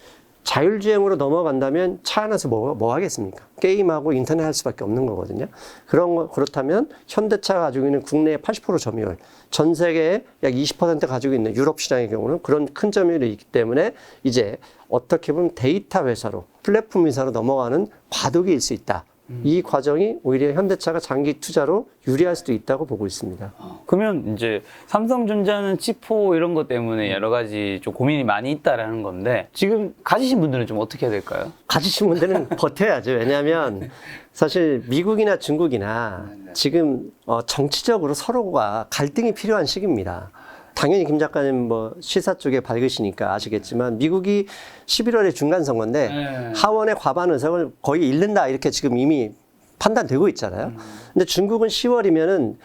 자율주행으로 넘어간다면 차 안에서 뭐 하겠습니까? 게임하고 인터넷 할 수밖에 없는 거거든요. 그렇다면 현대차가 가지고 있는 국내의 80% 점유율, 전 세계의 약 20% 가지고 있는 유럽 시장의 경우는 그런 큰 점유율이 있기 때문에 이제 어떻게 보면 데이터 회사로, 플랫폼 회사로 넘어가는 과도기일 수 있다. 이 과정이 오히려 현대차가 장기 투자로 유리할 수도 있다고 보고 있습니다. 그러면 이제 삼성전자는 치포 이런 것 때문에 여러 가지 좀 고민이 많이 있다라는 건데, 지금 가지신 분들은 좀 어떻게 해야 될까요? 가지신 분들은 버텨야죠. 왜냐하면 사실 미국이나 중국이나 지금 정치적으로 서로가 갈등이 필요한 시기입니다. 당연히 김 작가님 뭐 시사 쪽에 밝으시니까 아시겠지만, 미국이 11월에 중간선거인데 하원의 과반 의석을 거의 잃는다 이렇게 지금 이미 판단되고 있잖아요. 근데 중국은 10월이면은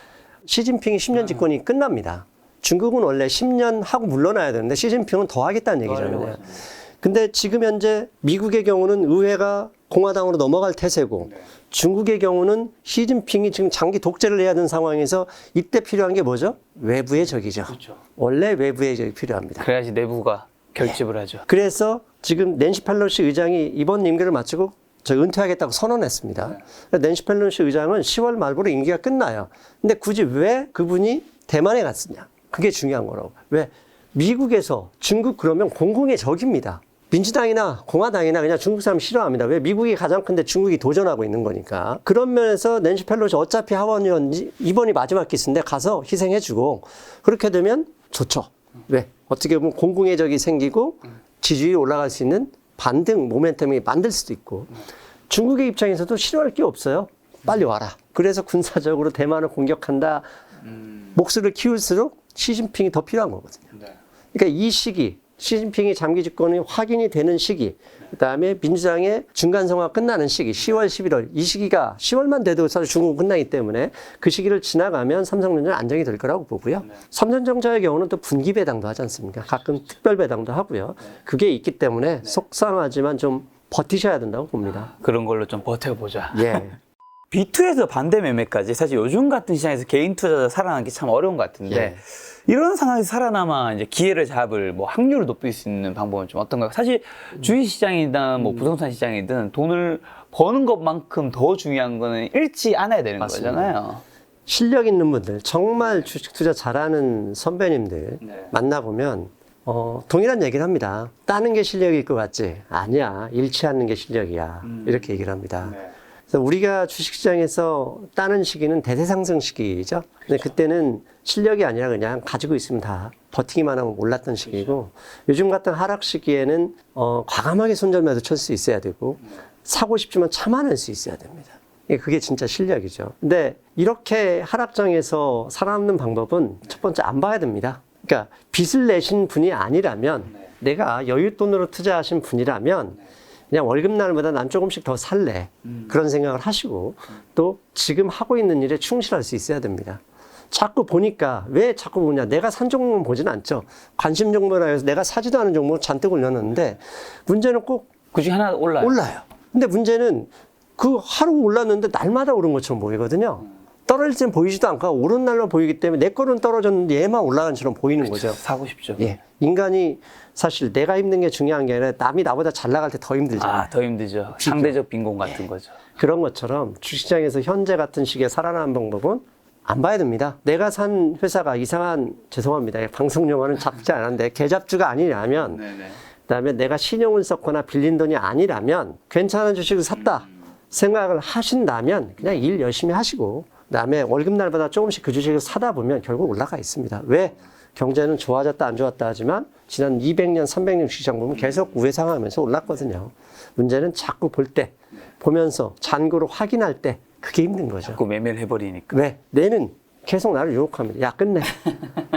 시진핑이 10년 집권이 끝납니다. 중국은 원래 10년 하고 물러나야 되는데 시진핑은 더 하겠다는 얘기잖아요. 근데 지금 현재 미국의 경우는 의회가 공화당으로 넘어갈 태세고, 중국의 경우는 시진핑이 지금 장기 독재를 해야 되는 상황에서 이때 필요한 게 뭐죠? 외부의 적이죠. 그렇죠. 원래 외부의 적이 필요합니다. 그래야지 내부가 결집을 하죠. 그래서 지금 낸시 펠로시 의장이 이번 임기를 마치고 저 은퇴하겠다고 선언했습니다. 낸시 펠로시 의장은 10월 말부로 임기가 끝나요. 근데 굳이 왜 그분이 대만에 갔느냐? 그게 중요한 거라고. 왜? 미국에서 중국 그러면 공공의 적입니다. 민주당이나 공화당이나 그냥 중국 사람 싫어합니다. 왜? 미국이 가장 큰데 중국이 도전하고 있는 거니까. 그런 면에서 낸시 펠로시 어차피 하원의원 이번이 마지막 기수인데 가서 희생해주고 그렇게 되면 좋죠. 왜? 어떻게 보면 공공의 적이 생기고 지지율이 올라갈 수 있는 반등 모멘텀이 만들 수도 있고 중국의 입장에서도 싫어할 게 없어요. 빨리 와라. 그래서 군사적으로 대만을 공격한다. 목소리를 키울수록 시진핑이 더 필요한 거거든요. 그러니까 이 시기 시진핑이 장기 집권이 확인이 되는 시기, 그 다음에 민주당의 중간 선거가 끝나는 시기, 10월, 11월, 이 시기가 10월만 돼도 사실 중국은 끝나기 때문에 그 시기를 지나가면 삼성전자는 안정이 될 거라고 보고요. 삼성전자의 경우는 또 분기 배당도 하지 않습니까? 가끔 특별 배당도 하고요. 그게 있기 때문에 속상하지만 좀 버티셔야 된다고 봅니다. 그런 걸로 좀 버텨보자. 예. B2에서 반대 매매까지 사실 요즘 같은 시장에서 개인 투자자 살아남기 참 어려운 것 같은데 예. 이런 상황에서 살아남아 이제 기회를 잡을 뭐 확률을 높일 수 있는 방법은 좀 어떤가요? 사실 주식 시장이든 뭐 부동산 시장이든 돈을 버는 것만큼 더 중요한 거는 잃지 않아야 되는 맞습니다. 거잖아요. 실력 있는 분들, 정말 주식 투자 잘하는 선배님들 네. 만나보면 동일한 얘기를 합니다. 따는 게 실력일 것 같지? 아니야. 잃지 않는 게 실력이야. 이렇게 얘기를 합니다. 네. 그래서 우리가 주식시장에서 따는 시기는 대대상승 시기죠. 근데 그때는 실력이 아니라 그냥 가지고 있으면 다 버티기만 하면 올랐던 시기고 요즘 같은 하락 시기에는 과감하게 손절매도 칠 수 있어야 되고 사고 싶지만 참아낼 수 있어야 됩니다. 그게 진짜 실력이죠. 근데 이렇게 하락장에서 살아남는 방법은 첫 번째 안 봐야 됩니다. 그러니까 빚을 내신 분이 아니라면 내가 여윳돈으로 투자하신 분이라면 그냥 월급날마다 난 조금씩 더 살래. 그런 생각을 하시고 또 지금 하고 있는 일에 충실할 수 있어야 됩니다. 자꾸 보니까 왜 자꾸 보냐. 내가 산 종목은 보진 않죠. 관심 종목이라 해서 내가 사지도 않은 종목을 잔뜩 올려놨는데 문제는 꼭 그 중에 하나 올라요. 근데 문제는 그 하루 올랐는데 날마다 오른 것처럼 보이거든요. 떨어질 땐 보이지도 않고 오른 날만 보이기 때문에 내 거는 떨어졌는데 얘만 올라간 것처럼 보이는 거죠. 사고 싶죠. 예. 인간이 사실 내가 힘든 게 중요한 게 아니라 남이 나보다 잘 나갈 때 더 힘들잖아요. 아, 더 힘들죠. 상대적 빈곤 같은 거죠. 그런 것처럼 주식시장에서 현재 같은 시기에 살아남는 방법은 안 봐야 됩니다. 내가 산 회사가 이상한, 죄송합니다. 방송 용어는 잡지 않았는데 계잡주가 아니라면 그다음에 내가 신용을 썼거나 빌린 돈이 아니라면 괜찮은 주식을 샀다 생각을 하신다면 그냥 일 열심히 하시고 그다음에 월급날마다 조금씩 그 주식을 사다 보면 결국 올라가 있습니다. 왜? 경제는 좋아졌다 안 좋았다 하지만 지난 200년, 300년 주식시장 보면 계속 우회상하면서 올랐거든요. 문제는 자꾸 볼 때, 보면서 잔고를 확인할 때 그게 힘든 거죠. 자꾸 매매를 해버리니까. 왜? 뇌는 계속 나를 유혹합니다. 야, 끝내.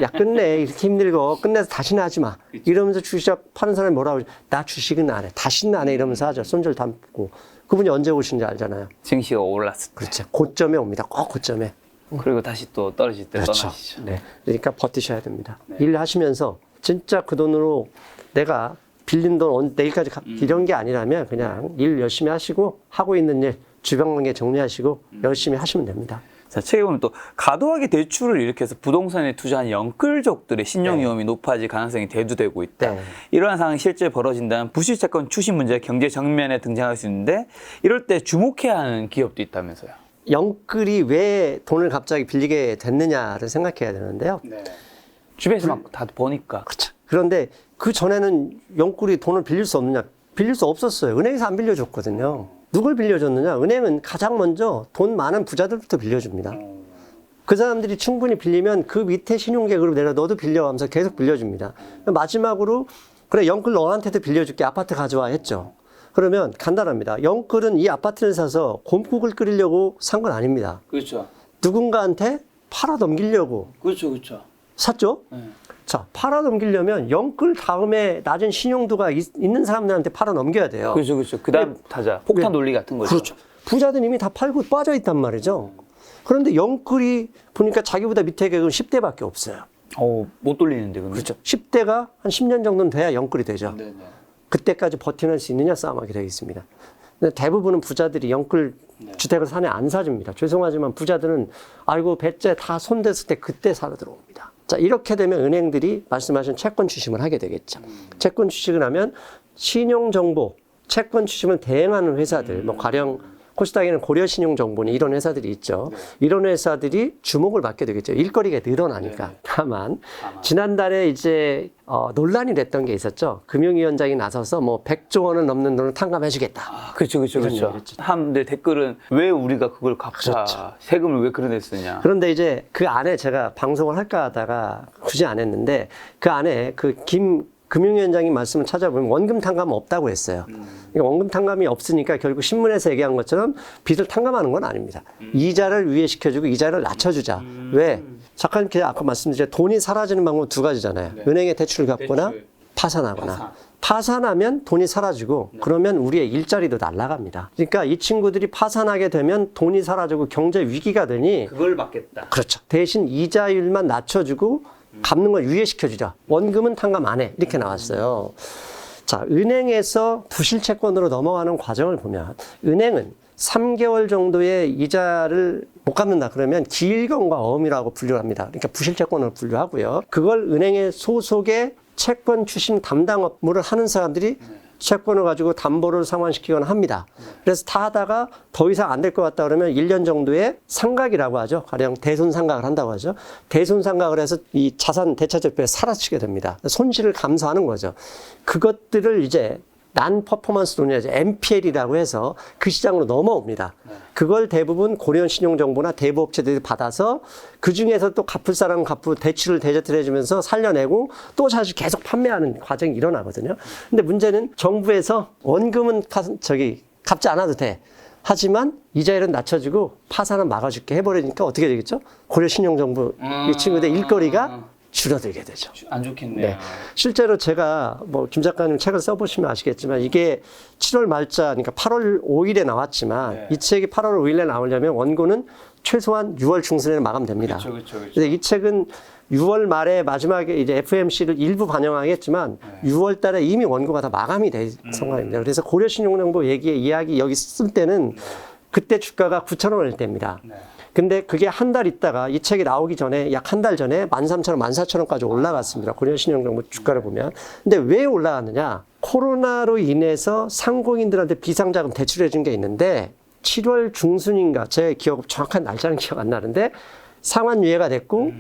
야, 끝내. 이렇게 힘들고 끝내서 다시는 하지 마. 이러면서 주식 파는 사람이 뭐라고 그러지? 나 주식은 안 해. 다시는 안 해. 이러면서 하죠. 손절 담고. 그분이 언제 오시는지 알잖아요. 증시가 올랐을 때. 그렇죠. 고점에 옵니다. 꼭 고점에. 그리고 다시 또 떨어질 때 그렇죠. 떠나시죠. 네. 그러니까 버티셔야 됩니다. 일 하시면서 진짜 그 돈으로 내가 빌린 돈 내일까지 이런 게 아니라면 그냥 일 열심히 하시고 하고 있는 일 주변 관계 정리하시고 열심히 하시면 됩니다. 자, 책에 보면 또 과도하게 대출을 일으켜서 부동산에 투자한 영끌족들의 신용 위험이 높아질 가능성이 대두되고 있다. 네. 이러한 상황이 실제 벌어진다면 부실채권 출시 문제가 경제 정면에 등장할 수 있는데 이럴 때 주목해야 하는 기업도 있다면서요. 영끌이 왜 돈을 갑자기 빌리게 됐느냐를 생각해야 되는데요. 주변에서 막 다 보니까. 그렇죠. 그런데 그 전에는 영끌이 돈을 빌릴 수 없느냐? 빌릴 수 없었어요. 은행에서 안 빌려줬거든요. 누굴 빌려줬느냐? 은행은 가장 먼저 돈 많은 부자들부터 빌려줍니다. 그 사람들이 충분히 빌리면 그 밑에 신용계급으로 내려 너도 빌려 하면서 계속 빌려줍니다. 마지막으로 그래 영끌 너한테도 빌려줄게 아파트 가져와 했죠. 그러면 간단합니다. 영끌은 이 아파트를 사서 곰국을 끓이려고 산 건 아닙니다. 그렇죠. 누군가한테 팔아 넘기려고 그렇죠. 샀죠? 네. 자, 팔아 넘기려면 영끌 다음에 낮은 신용도가 있는 사람들한테 팔아 넘겨야 돼요. 그렇죠. 그 다음 타자. 폭탄 논리 같은 거죠. 그렇죠. 부자들은 이미 다 팔고 빠져 있단 말이죠. 그런데 영끌이 보니까 자기보다 밑에 계급은 10대밖에 없어요. 못 돌리는데, 근데. 그렇죠. 10대가 한 10년 정도는 돼야 영끌이 되죠. 네네. 그때까지 버텨낼 수 있느냐 싸움하게 되어 있습니다. 근데 대부분은 부자들이 영끌 주택을 사내 안 사줍니다. 죄송하지만 부자들은 알고 배째 다 손댔을 때 그때 사러 들어옵니다. 자, 이렇게 되면 은행들이 말씀하신 채권 추심을 하게 되겠죠. 채권 추심을 하면 신용정보, 채권 추심을 대행하는 회사들, 뭐 가령 코스닥에는 고려신용정보는 이런 회사들이 있죠. 이런 회사들이 주목을 받게 되겠죠. 일거리가 늘어나니까. 다만 지난달에 이제 논란이 됐던 게 있었죠. 금융위원장이 나서서 뭐 100조 원을 넘는 돈을 탕감해주겠다. 그렇죠. 사람들 댓글은 왜 우리가 그걸 갚자, 세금을 왜 그런 데 쓰냐. 그런데 이제 그 안에 제가 방송을 할까 하다가 굳이 안 했는데 그 안에 그 금융위원장이 말씀을 찾아보면 원금 탕감은 없다고 했어요. 그러니까 원금 탕감이 없으니까 결국 신문에서 얘기한 것처럼 빚을 탕감하는 건 아닙니다. 이자를 위회시켜주고 이자를 낮춰주자. 왜? 작가님께 아까 말씀드린 돈이 사라지는 방법은 두 가지잖아요. 은행에 대출을 갚거나 파산하거나. 파산하면 돈이 사라지고 그러면 우리의 일자리도 날아갑니다. 그러니까 이 친구들이 파산하게 되면 돈이 사라지고 경제 위기가 되니 그걸 막겠다. 그렇죠. 대신 이자율만 낮춰주고 갚는 걸 유예시켜주자. 원금은 탕감 안 해. 이렇게 나왔어요. 자, 은행에서 부실채권으로 넘어가는 과정을 보면 은행은 3개월 정도의 이자를 못 갚는다 그러면 기일경과 어음이라고 분류를 합니다. 그러니까 부실채권으로 분류하고요. 그걸 은행의 소속의 채권 추심 담당 업무를 하는 사람들이 채권을 가지고 담보를 상환시키거나 합니다. 그래서 다 하다가 더 이상 안 될 것 같다 그러면 1년 정도의 상각이라고 하죠. 가령 대손상각을 한다고 하죠. 대손상각을 해서 이 자산 대차적표에 사라지게 됩니다. 손실을 감수하는 거죠. 그것들을 이제 난 퍼포먼스 돈이라죠. NPL이라고 해서 그 시장으로 넘어옵니다. 그걸 대부분 고려한 신용정보나 대부업체들이 받아서 그 중에서 또 갚을 사람은 갚고 대출을 대저트를 해주면서 살려내고 또 다시 계속 판매하는 과정이 일어나거든요. 근데 문제는 정부에서 원금은 갚지 않아도 돼. 하지만 이자율은 낮춰주고 파산은 막아줄게 해버리니까 어떻게 되겠죠? 고려 신용정보 이 친구들 일거리가 줄어들게 되죠. 안 좋겠네요. 네. 실제로 제가 김 작가님 책을 써보시면 아시겠지만 이게 7월 말자, 그러니까 8월 5일에 나왔지만 이 책이 8월 5일에 나오려면 원고는 최소한 6월 중순에 마감됩니다. 그렇죠. 근데 이 책은 6월 말에 마지막에 이제 FMC를 일부 반영하겠지만 6월 달에 이미 원고가 다 마감이 된 상황입니다. 그래서 고려신용정보 이야기 여기 쓸 때는 그때 주가가 9,000원일 때입니다. 근데 그게 한 달 있다가 이 책이 나오기 전에 약 한 달 전에 13,000원, 14,000원까지 올라갔습니다. 고려신용정보 주가를 보면. 근데 왜 올라갔느냐? 코로나로 인해서 상공인들한테 비상자금 대출해 준 게 있는데 7월 중순인가 제 기억 정확한 날짜는 기억 안 나는데 상환 유예가 됐고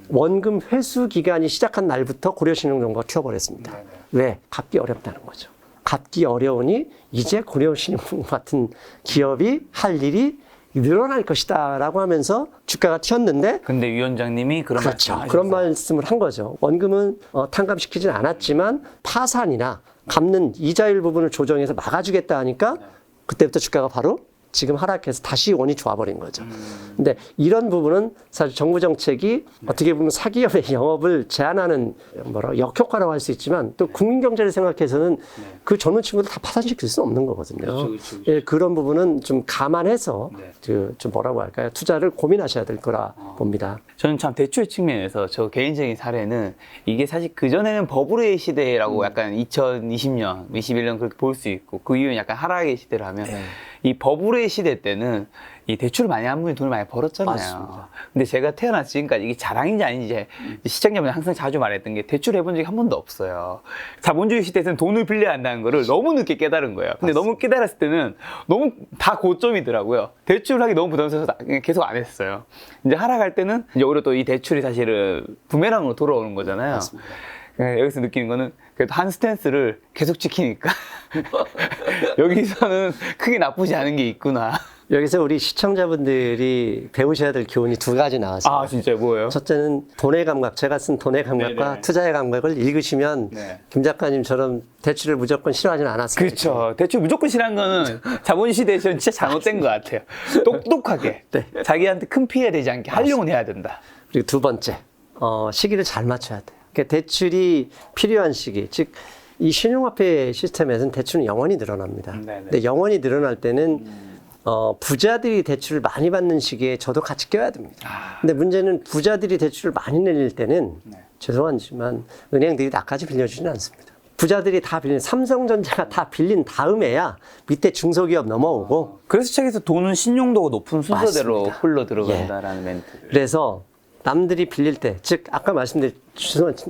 원금 회수 기간이 시작한 날부터 고려신용정보가 튀어버렸습니다. 왜? 갚기 어렵다는 거죠. 갚기 어려우니 이제 고려신용정보 같은 기업이 할 일이 늘어날 것이다 라고 하면서 주가가 튀었는데 근데 위원장님이 그런 말씀을 한 거죠. 원금은 탕감시키진 않았지만 파산이나 갚는 이자율 부분을 조정해서 막아주겠다 하니까 그때부터 주가가 바로 지금 하락해서 다시 원이 좋아버린 거죠. 근데 이런 부분은 사실 정부 정책이 어떻게 보면 사기업의 영업을 제한하는 역효과라고 할 수 있지만 또 국민 경제를 생각해서는 그 젊은 친구들 다 파산시킬 수는 없는 거거든요. 그렇죠. 예, 그런 부분은 좀 감안해서 좀 뭐라고 할까요? 투자를 고민하셔야 될 거라 봅니다. 저는 참 대출 측면에서 저 개인적인 사례는 이게 사실 그전에는 버블의 시대라고 약간 2020년, 21년 그렇게 볼 수 있고 그 이후에 약간 하락의 시대를 하면 이 버블의 시대 때는 이 대출을 많이 한 분이 돈을 많이 벌었잖아요. 맞습니다. 근데 제가 태어나서 지금까지 이게 자랑인지 아닌지 시청자분이 항상 자주 말했던 게 대출해본 적이 한 번도 없어요. 자본주의 시대에서는 돈을 빌려야 한다는 거를 너무 늦게 깨달은 거예요. 근데 너무 깨달았을 때는 너무 다 고점이더라고요. 대출을 하기 너무 부담스러워서 계속 안 했어요. 이제 하락할 때는 이제 오히려 또 이 대출이 사실은 부메랑으로 돌아오는 거잖아요. 맞습니다. 여기서 느끼는 거는 그래도 한 스탠스를 계속 지키니까 여기서는 크게 나쁘지 않은 게 있구나. 여기서 우리 시청자분들이 배우셔야 될 교훈이 두 가지 나왔어요. 아, 진짜요? 뭐예요? 첫째는 돈의 감각, 제가 쓴 돈의 감각과 네네. 투자의 감각을 읽으시면 김 작가님처럼 대출을 무조건 싫어하지는 않았어요. 그렇죠. 대출 무조건 싫어하는 거는 자본 시대에서는 진짜 잘못된 것 같아요. 똑똑하게 자기한테 큰 피해 되지 않게 하려고 해야 된다. 그리고 두 번째, 시기를 잘 맞춰야 돼요. 그러니까 대출이 필요한 시기, 즉 이 신용화폐 시스템에서는 대출은 영원히 늘어납니다. 근데 영원히 늘어날 때는 부자들이 대출을 많이 받는 시기에 저도 같이 껴야 됩니다. 근데 문제는 부자들이 대출을 많이 내릴 때는 죄송하지만 은행들이 나까지 빌려주지는 않습니다. 부자들이 다 빌린, 삼성전자가 다 빌린 다음에야 밑에 중소기업 넘어오고. 그래서 책에서 돈은 신용도가 높은 순서대로 맞습니다. 흘러 들어간다라는 멘트를. 그래서 남들이 빌릴 때, 즉 아까 말씀드린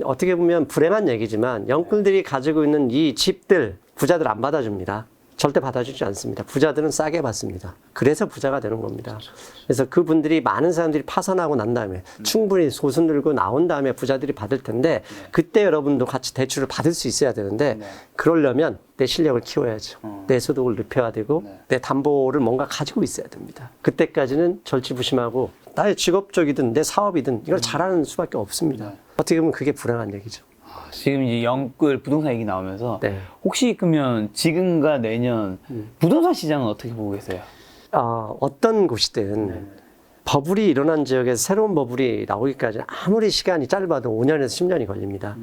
어떻게 보면 불행한 얘기지만 영끌들이 가지고 있는 이 집들 부자들 안 받아줍니다. 절대 받아주지 않습니다. 부자들은 싸게 받습니다. 그래서 부자가 되는 겁니다. 그래서 그분들이 많은 사람들이 파산하고 난 다음에 충분히 소순 들고 나온 다음에 부자들이 받을 텐데 그때 여러분도 같이 대출을 받을 수 있어야 되는데 그러려면 내 실력을 키워야죠. 내 소득을 높여야 되고 내 담보를 뭔가 가지고 있어야 됩니다. 그때까지는 절치부심하고 나의 직업적이든 내 사업이든 이걸 잘하는 수밖에 없습니다. 어떻게 보면 그게 불행한 얘기죠. 지금 이제 영끌 부동산 얘기 나오면서 네. 혹시 그러면 지금과 내년 부동산 시장은 어떻게 보고 계세요? 어떤 곳이든 버블이 일어난 지역에서 새로운 버블이 나오기까지 아무리 시간이 짧아도 5년에서 10년이 걸립니다.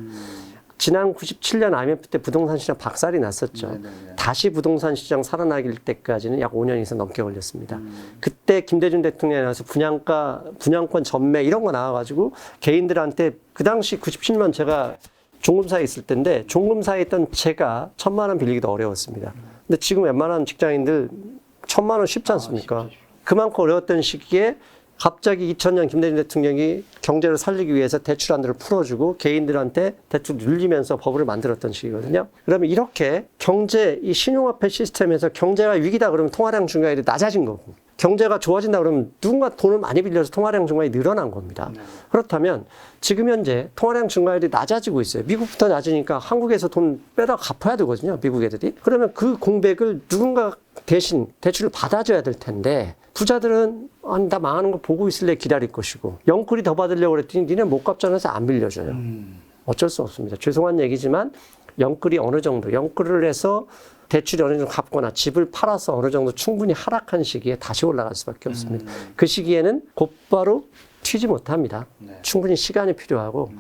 지난 97년 IMF 때 부동산 시장 박살이 났었죠. 다시 부동산 시장 살아나길 때까지는 약 5년 이상 넘게 걸렸습니다. 그때 김대중 대통령이 나와서 분양권 전매 이런 거 나와가지고 개인들한테 그 당시 97년 제가 종금사에 있을 때인데 종금사에 있던 제가 1,000만 원 빌리기도 어려웠습니다. 근데 지금 웬만한 직장인들 1,000만 원 쉽지 않습니까? 그만큼 어려웠던 시기에 갑자기 2000년 김대중 대통령이 경제를 살리기 위해서 대출안들을 풀어주고 개인들한테 대출 늘리면서 버블을 만들었던 시기거든요. 그러면 이렇게 경제, 이 신용화폐 시스템에서 경제가 위기다 그러면 통화량 증가율이 낮아진 거고 경제가 좋아진다 그러면 누군가 돈을 많이 빌려서 통화량 증가율이 늘어난 겁니다. 그렇다면 지금 현재 통화량 증가율이 낮아지고 있어요. 미국부터 낮으니까 한국에서 돈 빼다 갚아야 되거든요. 미국 애들이. 그러면 그 공백을 누군가 대신 대출을 받아줘야 될 텐데 부자들은 아니 나 망하는 거 보고 있을래 기다릴 것이고 영끌이 더 받으려고 그랬더니 니네 못 갚잖아 해서 안 빌려줘요. 어쩔 수 없습니다. 죄송한 얘기지만 영끌이 어느 정도 영끌을 해서 대출이 어느 정도 갚거나 집을 팔아서 어느 정도 충분히 하락한 시기에 다시 올라갈 수밖에 없습니다. 그 시기에는 곧바로 튀지 못합니다. 충분히 시간이 필요하고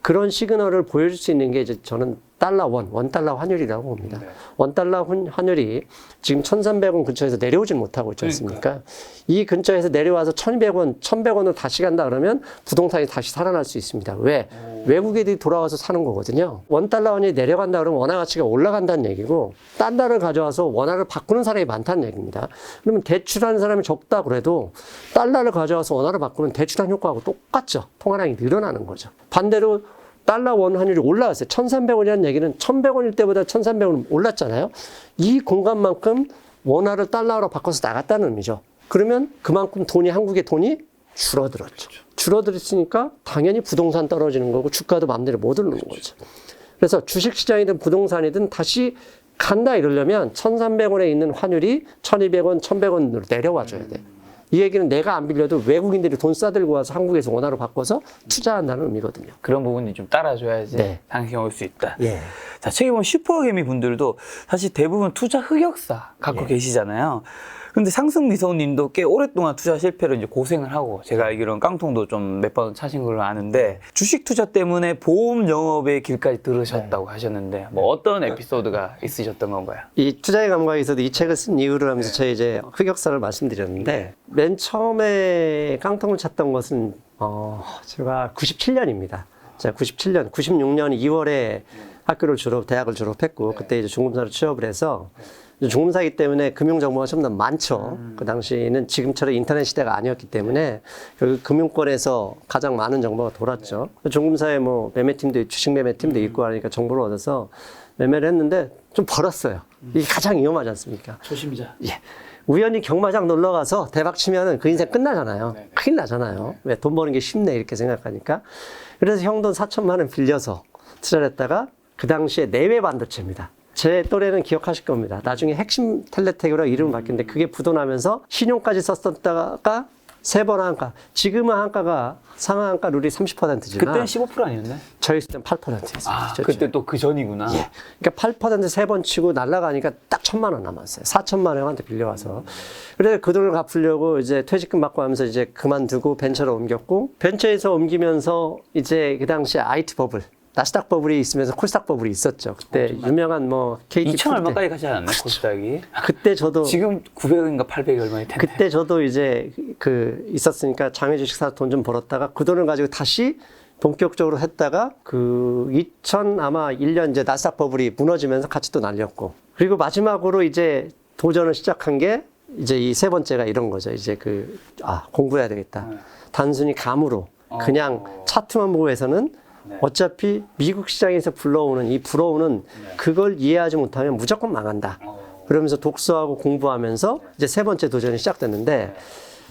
그런 시그널을 보여줄 수 있는 게 이제 저는 원달러 환율이라고 봅니다. 원달러 환율이 지금 1,300원 근처에서 내려오질 못하고 있지 않습니까? 이 근처에서 내려와서 1,100원으로 다시 간다 그러면 부동산이 다시 살아날 수 있습니다. 왜? 외국 애들이 돌아와서 사는 거거든요. 원달러 환율이 내려간다 그러면 원화 가치가 올라간다는 얘기고 달러를 가져와서 원화를 바꾸는 사람이 많다는 얘기입니다. 그러면 대출하는 사람이 적다 그래도 달러를 가져와서 원화를 바꾸면 대출한 효과하고 똑같죠. 통화량이 늘어나는 거죠. 반대로 달러 원 환율이 올라왔어요. 1,300원이라는 얘기는 1,100원일 때보다 1,300원 올랐잖아요. 이 공간만큼 원화를 달러로 바꿔서 나갔다는 의미죠. 그러면 그만큼 한국의 돈이 줄어들었죠. 줄어들었으니까 당연히 부동산 떨어지는 거고 주가도 마음대로 못 오르는 거죠. 그래서 주식시장이든 부동산이든 다시 간다 이러려면 1,300원에 있는 환율이 1,200원, 1,100원으로 내려와 줘야 돼요. 이 얘기는 내가 안 빌려도 외국인들이 돈 싸들고 와서 한국에서 원화로 바꿔서 투자한다는 의미거든요. 그런 부분이 좀 따라줘야지 상승이 올 수 있다. 예. 자, 책에 보면 슈퍼개미 분들도 사실 대부분 투자 흑역사 갖고 계시잖아요. 근데 상승미소님도 꽤 오랫동안 투자 실패로 이제 고생을 하고 제가 알기로는 깡통도 좀 몇 번 차신 걸로 아는데 주식 투자 때문에 보험 영업의 길까지 들으셨다고 하셨는데 뭐 어떤 에피소드가 있으셨던 건가요? 이 투자의 감각에서도 이 책을 쓴 이유를 하면서 저희 이제 흑역사를 말씀드렸는데 맨 처음에 깡통을 찼던 것은 제가 97년입니다. 제가 96년 2월에 대학을 졸업했고 그때 이제 중금사로 취업을 해서 중금사이기 때문에 금융정보가 좀 더 많죠. 그 당시에는 지금처럼 인터넷 시대가 아니었기 때문에 결국 금융권에서 가장 많은 정보가 돌았죠. 중금사에 뭐 매매팀도 주식 매매팀도 있고 하니까 정보를 얻어서 매매를 했는데 좀 벌었어요. 이게 가장 위험하지 않습니까? 초심자. 예. 우연히 경마장 놀러 가서 대박 치면은 그 인생 끝나잖아요. 큰일 나잖아요. 왜 돈 버는 게 쉽네 이렇게 생각하니까. 그래서 형 돈 4천만 원 빌려서 투자를 했다가 그 당시에 내외 반도체입니다. 제 또래는 기억하실 겁니다. 나중에 핵심 텔레텍으로 이름을 바뀌었는데 그게 부도나면서 신용까지 썼었다가 3번 한가. 지금은 한가가 상하 한가 룰이 30%지만 그때는 15% 아니었나요? 저희 있을 땐 8%였습니다. 아, 그때 또 그 전이구나. 예. 그러니까 8% 3번 치고 날아가니까 딱 1,000만 원 남았어요. 4천만 원한테 빌려와서. 그래서 그 돈을 갚으려고 이제 퇴직금 받고 하면서 이제 그만두고 벤처로 옮겼고 벤처에서 옮기면서 이제 그 당시에 IT 버블 나스닥 버블이 있으면서 콜스닥 버블이 있었죠. 그때 유명한 뭐 KT 2천 얼마까지 가지 않았나요? 콜스닥이? 그때 저도 지금 900인가 800이 얼마일 텐데. 그때 저도 이제 있었으니까 장외 주식 사서 돈 좀 벌었다가 그 돈을 가지고 다시 본격적으로 했다가 그 1년 이제 나스닥 버블이 무너지면서 같이 또 날렸고 그리고 마지막으로 이제 도전을 시작한 게 이제 이 세 번째가 이런 거죠. 이제 공부해야 되겠다. 단순히 감으로 그냥 차트만 보고 해서는 어차피 미국 시장에서 불러오는 그걸 이해하지 못하면 무조건 망한다. 그러면서 독서하고 공부하면서 이제 세 번째 도전이 시작됐는데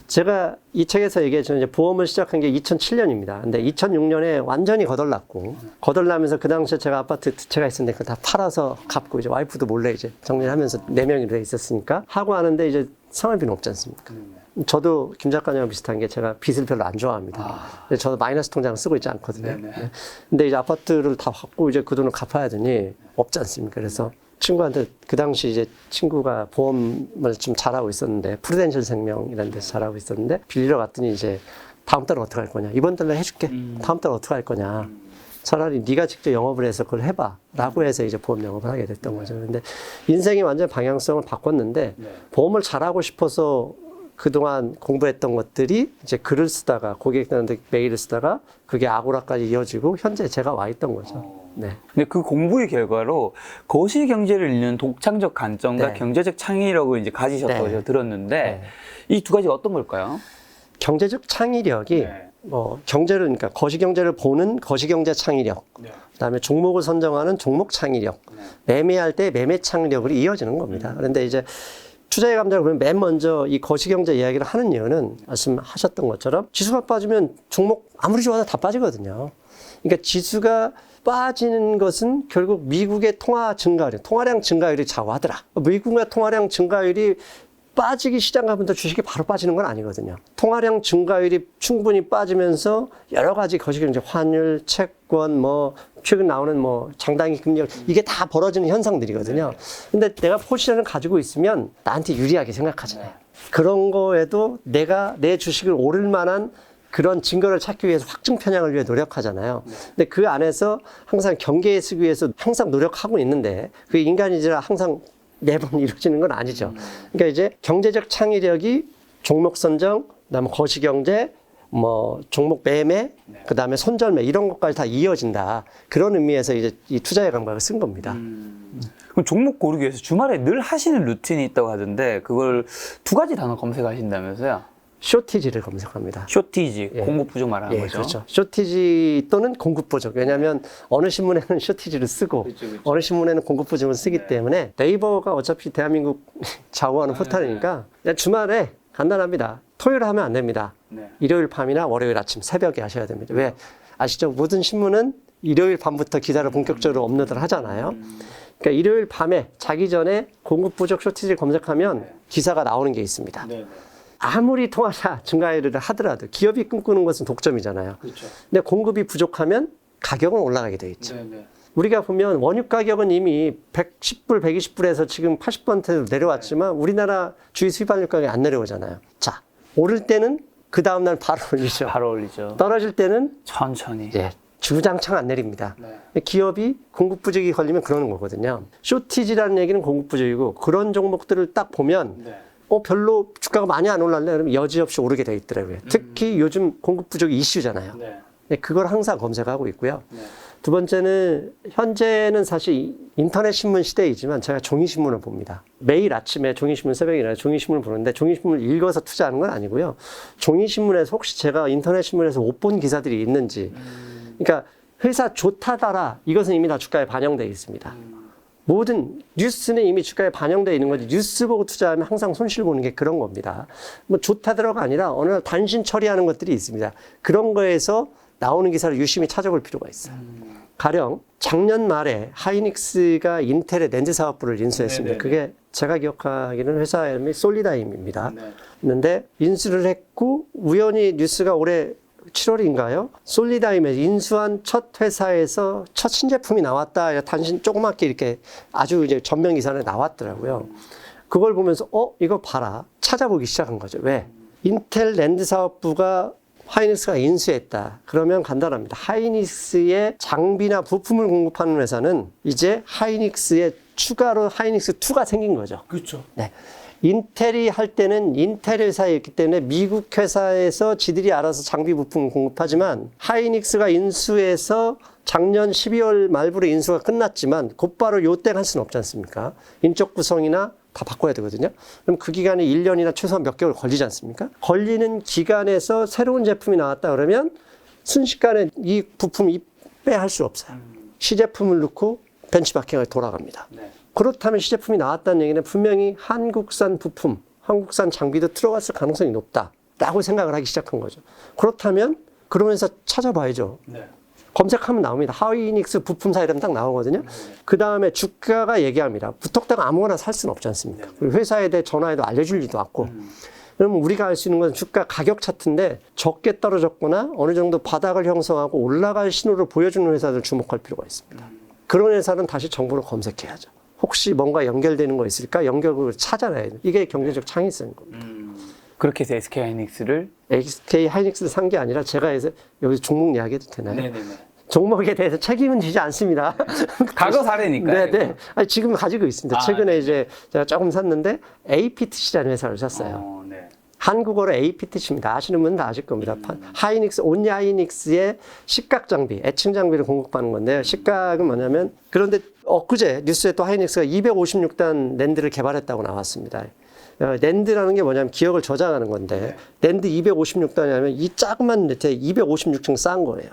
제가 이 책에서 얘기했죠. 이제 보험을 시작한 게 2007년입니다. 근데 2006년에 완전히 거덜나면서 그 당시에 제가 아파트 두 채가 있었는데 그걸 다 팔아서 갚고 이제 와이프도 몰래 이제 정리를 하면서 4명이 돼 있었으니까 하고 하는데 이제 생활비는 없지 않습니까? 저도 김 작가님과 비슷한 게 제가 빚을 별로 안 좋아합니다. 근데 저도 마이너스 통장을 쓰고 있지 않거든요. 네. 근데 이제 아파트를 다 받고 이제 그 돈을 갚아야 되니 없지 않습니까? 그래서 친구한테 그 당시 이제 친구가 보험을 좀 잘하고 있었는데 프루덴셜 생명이라는 데서 잘하고 있었는데 빌리러 갔더니 이제 다음 달은 어떻게 할 거냐? 이번 달로 해줄게. 다음 달은 어떻게 할 거냐? 차라리 네가 직접 영업을 해서 그걸 해봐. 라고 해서 이제 보험 영업을 하게 됐던 거죠. 근데 인생이 완전 방향성을 바꿨는데 보험을 잘하고 싶어서 그동안 공부했던 것들이 이제 글을 쓰다가 고객들한테 메일을 쓰다가 그게 아고라까지 이어지고 현재 제가 와 있던 거죠. 네. 근데 그 공부의 결과로 거시 경제를 읽는 독창적 관점과 네. 경제적 창의력을 이제 가지셨다고 네. 제가 들었는데 네. 이 두 가지가 어떤 걸까요? 경제적 창의력이 경제를 그러니까 거시경제를 보는 거시경제 창의력, 그다음에 종목을 선정하는 종목 창의력, 매매할 때 매매 창의력으로 이어지는 겁니다. 그런데 이제 투자의 감정을 보면 맨 먼저 이 거시경제 이야기를 하는 이유는 말씀하셨던 것처럼 지수가 빠지면 종목 아무리 좋아도 다 빠지거든요. 그러니까 지수가 빠지는 것은 결국 미국의 통화량 증가율이 좌우하더라. 미국의 통화량 증가율이 빠지기 시작하면서 주식이 바로 빠지는 건 아니거든요. 통화량 증가율이 충분히 빠지면서 여러 가지 거시경제 환율, 채권, 최근 나오는 장단기 금리 이게 다 벌어지는 현상들이거든요. 근데 내가 포지션을 가지고 있으면 나한테 유리하게 생각하잖아요. 그런 거에도 내가 내 주식을 오를 만한 그런 증거를 찾기 위해서 확증 편향을 위해 노력하잖아요. 근데 그 안에서 항상 경계에 서기 위해서 항상 노력하고 있는데 그게 인간이지라 항상 매번 이루어지는 건 아니죠. 그러니까 이제 경제적 창의력이 종목 선정, 그다음에 거시경제, 종목 매매, 그다음에 손절매 이런 것까지 다 이어진다. 그런 의미에서 이제 이 투자의 감각을 쓴 겁니다. 그럼 종목 고르기 위해서 주말에 늘 하시는 루틴이 있다고 하던데 그걸 두 가지 단어 검색하신다면서요? 쇼티지를 검색합니다. 쇼티지, 예. 공급 부족 말하는 예, 거죠? 그렇죠. 쇼티지 또는 공급 부족. 왜냐하면 어느 신문에는 쇼티지를 쓰고 그렇죠. 어느 신문에는 공급 부족을 쓰기 때문에 네이버가 어차피 대한민국 좌우하는 포털이니까 그냥 주말에 간단합니다. 토요일에 하면 안 됩니다. 일요일 밤이나 월요일 아침 새벽에 하셔야 됩니다. 왜? 아시죠? 모든 신문은 일요일 밤부터 기사를 본격적으로 업로드를 하잖아요. 그러니까 일요일 밤에 자기 전에 공급 부족 쇼티지를 검색하면 기사가 나오는 게 있습니다. 아무리 통화사 증가율을 하더라도 기업이 꿈꾸는 것은 독점이잖아요. 그렇죠. 근데 공급이 부족하면 가격은 올라가게 돼 있죠. 우리가 보면 원유 가격은 이미 110불, 120불에서 지금 80%로 내려왔지만 우리나라 주유 수입환율 가격이 안 내려오잖아요. 자, 오를 때는 그 다음날 바로 올리죠. 바로 올리죠. 떨어질 때는 천천히. 주장창 안 내립니다. 기업이 공급 부족이 걸리면 그러는 거거든요. 쇼티지라는 얘기는 공급 부족이고 그런 종목들을 딱 보면 별로 주가가 많이 안 올랐네. 그러면 여지없이 오르게 돼 있더라고요. 특히 요즘 공급 부족이 이슈잖아요. 그걸 항상 검색하고 있고요. 두 번째는 현재는 사실 인터넷 신문 시대이지만 제가 종이신문을 봅니다. 매일 아침에 종이신문 새벽에 일어나 종이신문을 보는데 종이신문을 읽어서 투자하는 건 아니고요. 종이신문에서 혹시 제가 인터넷 신문에서 못 본 기사들이 있는지 그러니까 회사 좋다더라 이것은 이미 다 주가에 반영되어 있습니다. 모든 뉴스는 이미 주가에 반영되어 있는 거지 뉴스 보고 투자하면 항상 손실 보는 게 그런 겁니다. 좋다더라가 아니라 어느 날 단신 처리하는 것들이 있습니다. 그런 거에서 나오는 기사를 유심히 찾아볼 필요가 있어요. 가령 작년 말에 하이닉스가 인텔의 렌즈 사업부를 인수했습니다. 그게 제가 기억하기로는 회사 이름이 솔리다임입니다. 그런데 인수를 했고 우연히 뉴스가 올해 7월인가요? 솔리다임에 인수한 첫 회사에서 첫 신제품이 나왔다. 단신 조그맣게 이렇게 아주 이제 전면 기사에 나왔더라고요. 그걸 보면서 이거 봐라. 찾아보기 시작한 거죠. 왜? 인텔 렌즈 사업부가 하이닉스가 인수했다. 그러면 간단합니다. 하이닉스의 장비나 부품을 공급하는 회사는 이제 하이닉스의 추가로 하이닉스2가 생긴 거죠. 그렇죠. 네. 인텔이 할 때는 인텔 회사였기 때문에 미국 회사에서 지들이 알아서 장비 부품을 공급하지만 하이닉스가 인수해서 작년 12월 말부로 인수가 끝났지만 곧바로 요땡 할 수는 없지 않습니까? 인적 구성이나 다 바꿔야 되거든요. 그럼 그 기간에 1년이나 최소한 몇 개월 걸리지 않습니까? 걸리는 기간에서 새로운 제품이 나왔다 그러면 순식간에 이 부품 입배할 수 없어요. 시제품을 넣고 벤치마킹이 돌아갑니다. 네. 그렇다면 시제품이 나왔다는 얘기는 분명히 한국산 부품, 한국산 장비도 들어갔을 가능성이 높다라고 생각을 하기 시작한 거죠. 그렇다면 그러면서 찾아봐야죠. 네. 검색하면 나옵니다. 하이닉스 부품사 이러면 딱 나오거든요. 그 다음에 주가가 얘기합니다. 부탁다가 아무거나 살 수는 없지 않습니까? 그리고 회사에 대해 전화해도 알려줄 리도 없고. 그러면 우리가 알 수 있는 건 주가 가격 차트인데 적게 떨어졌거나 어느 정도 바닥을 형성하고 올라갈 신호를 보여주는 회사들 주목할 필요가 있습니다. 그런 회사는 다시 정보를 검색해야죠. 혹시 뭔가 연결되는 거 있을까? 연결을 찾아내야 돼요. 이게 경제적 창의성인 겁니다. 그렇게 해서 SK 하이닉스를 SK 하이닉스를 산 게 아니라 제가 해서 여기서 종목 이야기해도 되나요? 네네네. 종목에 대해서 책임은 지지 않습니다. 과거 사례니까요. 네네. 아니, 지금 가지고 있습니다. 최근에 이제 제가 조금 샀는데 APTC라는 회사를 샀어요. 네. 한국어로 APTC입니다. 아시는 분은 다 아실 겁니다. 하이닉스, 온리 하이닉스의 식각 장비, 애칭 장비를 공급하는 건데요. 식각은 뭐냐면, 그런데 엊그제 뉴스에 또 하이닉스가 256단 랜드를 개발했다고 나왔습니다. 랜드라는 게 뭐냐면 기억을 저장하는 건데, 랜드 256단이라면 이 작은 네트에 256층 쌓은 거예요.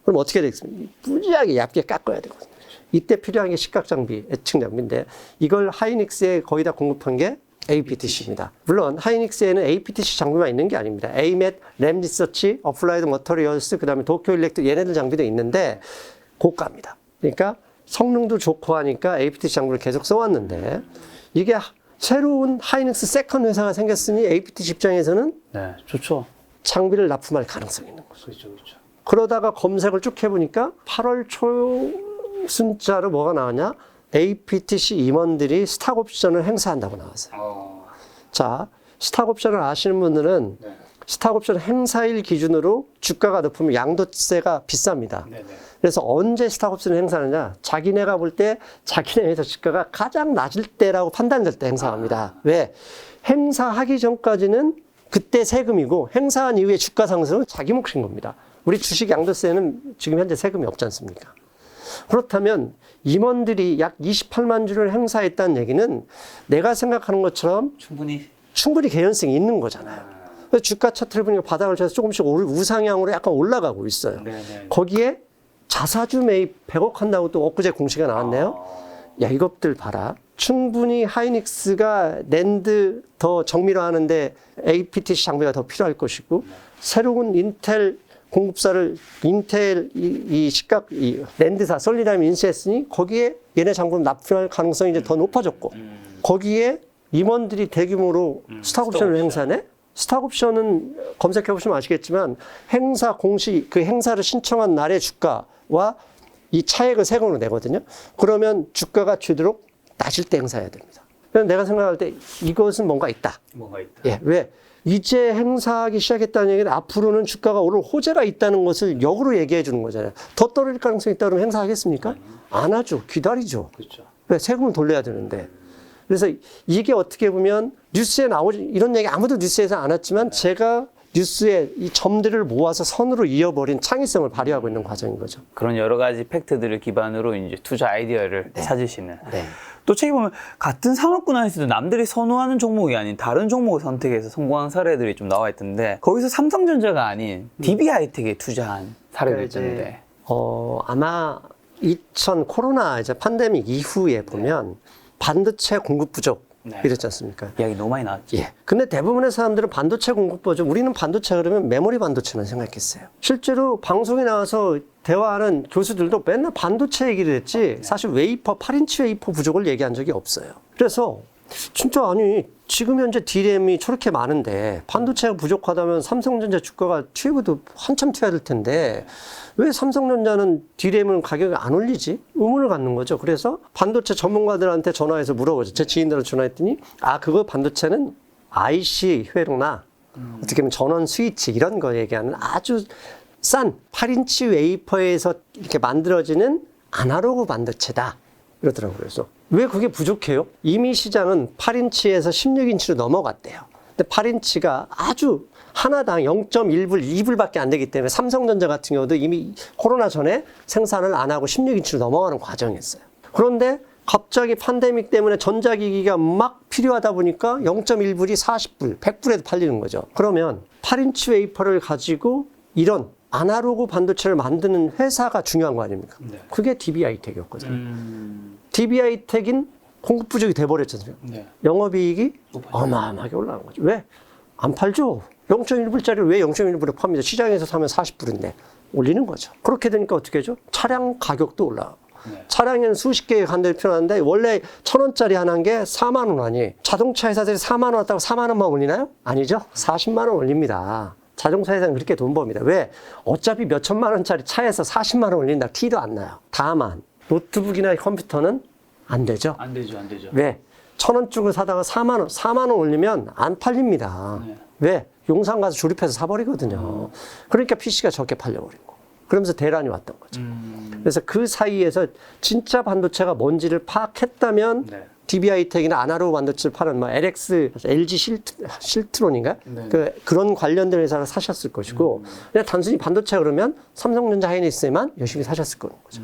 그럼 어떻게 되겠습니까? 무지하게 얇게 깎아야 되거든요. 이때 필요한 게 식각 장비, 애칭 장비인데, 이걸 하이닉스에 거의 다 공급한 게 APTC입니다. 물론 하이닉스에는 APTC 장비만 있는 게 아닙니다. AMAT, 램 리서치, 어플라이드 머터리얼스, 그 다음에 도쿄 일렉트릭 얘네들 장비도 있는데 고가입니다. 그러니까 성능도 좋고 하니까 APTC 장비를 계속 써왔는데 이게 새로운 하이닉스 세컨 회사가 생겼으니 APTC 입장에서는 네, 좋죠. 장비를 납품할 가능성이 있는 거죠. 그렇죠. 그러다가 검색을 쭉 해보니까 8월 초 순자로 뭐가 나왔냐? APTC 임원들이 스탁 옵션을 행사한다고 나왔어요. 자, 스탁 옵션을 아시는 분들은 스탁 옵션 행사일 기준으로 주가가 높으면 양도세가 비쌉니다. 그래서 언제 스탁 옵션을 행사하느냐? 자기네가 볼 때 자기네 회사 주가가 가장 낮을 때라고 판단될 때 행사합니다. 왜? 행사하기 전까지는 그때 세금이고 행사한 이후에 주가 상승은 자기 몫인 겁니다. 우리 주식 양도세는 지금 현재 세금이 없지 않습니까? 그렇다면 임원들이 약 28만 주를 행사했다는 얘기는 내가 생각하는 것처럼 충분히 개연성이 있는 거잖아요. 그래서 주가 차트를 보니까 바닥을 쳐서 조금씩 우상향으로 약간 올라가고 있어요. 거기에 자사주 매입 100억 한다고 또 엊그제 공시가 나왔네요. 야, 이것들 봐라. 충분히 하이닉스가 랜드 더 정밀화하는데 APTC 장비가 더 필요할 것이고 새로운 인텔 공급사를 이 랜드사 솔리다임을 인수했으니 거기에 얘네 장비를 납품할 가능성이 이제 더 높아졌고 거기에 임원들이 대규모로 스탁옵션을 행사하네? 스탁옵션은 검색해보시면 아시겠지만 행사 공시 그 행사를 신청한 날의 주가와 이 차액을 세금으로 내거든요. 그러면 주가가 되도록 낮을 때 행사해야 됩니다. 그래서 내가 생각할 때 이것은 뭔가 있다. 예, 왜? 이제 행사하기 시작했다는 얘기는 앞으로는 주가가 오를 호재가 있다는 것을 역으로 얘기해 주는 거잖아요. 더 떨어질 가능성이 있다 그러면 행사하겠습니까? 안 하죠. 기다리죠. 그렇죠. 왜? 세금을 돌려야 되는데. 그래서 이게 어떻게 보면 뉴스에 이런 얘기 아무도 뉴스에서 안 했지만 제가 뉴스에 이 점들을 모아서 선으로 이어버린 창의성을 발휘하고 있는 과정인 거죠. 그런 여러 가지 팩트들을 기반으로 이제 투자 아이디어를 찾으시는. 또 책에 보면 같은 산업군 안에서도 남들이 선호하는 종목이 아닌 다른 종목을 선택해서 성공한 사례들이 좀 나와 있던데 거기서 삼성전자가 아닌 DB하이텍에 투자한 사례도 있던데. 아마 코로나 이제 팬데믹 이후에 보면 반도체 공급 부족 이랬지 않습니까? 이야기 너무 많이 나왔죠. 예. 근데 대부분의 사람들은 반도체 공급 부족, 우리는 반도체 그러면 메모리 반도체만 생각했어요. 실제로 방송에 나와서 대화하는 교수들도 맨날 반도체 얘기를 했지 사실 웨이퍼, 8인치 웨이퍼 부족을 얘기한 적이 없어요. 그래서 진짜 아니 지금 현재 D램이 저렇게 많은데 반도체가 부족하다면 삼성전자 주가가 튀어도 한참 튀어야 될 텐데 왜 삼성전자는 D램은 가격을 안 올리지? 의문을 갖는 거죠. 그래서 반도체 전문가들한테 전화해서 물어보죠. 제 지인들한테 전화했더니 그거 반도체는 IC 회로나 어떻게 보면 전원 스위치 이런 거 얘기하는 아주 싼 8인치 웨이퍼에서 이렇게 만들어지는 아날로그 반도체다. 이러더라고요. 그래서 왜 그게 부족해요? 이미 시장은 8인치에서 16인치로 넘어갔대요. 근데 8인치가 아주 하나당 0.1불, 2불밖에 안 되기 때문에 삼성전자 같은 경우도 이미 코로나 전에 생산을 안 하고 16인치로 넘어가는 과정이었어요. 그런데 갑자기 팬데믹 때문에 전자기기가 막 필요하다 보니까 0.1불이 40불, 100불에도 팔리는 거죠. 그러면 8인치 웨이퍼를 가지고 이런 아날로그 반도체를 만드는 회사가 중요한 거 아닙니까? 네. 그게 DB하이텍이었거든요. DB하이텍인 공급 부족이 돼버렸잖아요. 네. 영업이익이 어마어마하게 올라간 거죠. 왜? 안 팔죠. 0.1불짜리를 왜 0.1불에 팝니다. 시장에서 사면 40불인데 올리는 거죠. 그렇게 되니까 어떻게 하죠? 차량 가격도 올라가고. 네. 차량에는 수십 개의 간대를 필요한데 원래 1,000원짜리 하나인 게 4만 원 아니. 자동차 회사들이 4만 원 왔다고 4만 원만 올리나요? 아니죠. 40만 원 올립니다. 자동차 회사는 그렇게 돈 법니다. 왜? 어차피 몇 천만 원짜리 차에서 40만 원 올린다 티도 안 나요. 다만 노트북이나 컴퓨터는 안 되죠. 안 되죠, 안 되죠. 왜? 1,000원 주고 사다가 4만 원 올리면 안 팔립니다. 네. 왜? 용산 가서 조립해서 사버리거든요. 그러니까 PC가 적게 팔려버린 거. 그러면서 대란이 왔던 거죠. 그래서 그 사이에서 진짜 반도체가 뭔지를 파악했다면 네. DB하이텍이나 아날로그 반도체를 파는 뭐 LX, LG 실트론인가? 네. 그런 관련된 회사를 사셨을 것이고 그냥 단순히 반도체 그러면 삼성전자 하이닉스에만 열심히 사셨을 거는 거죠.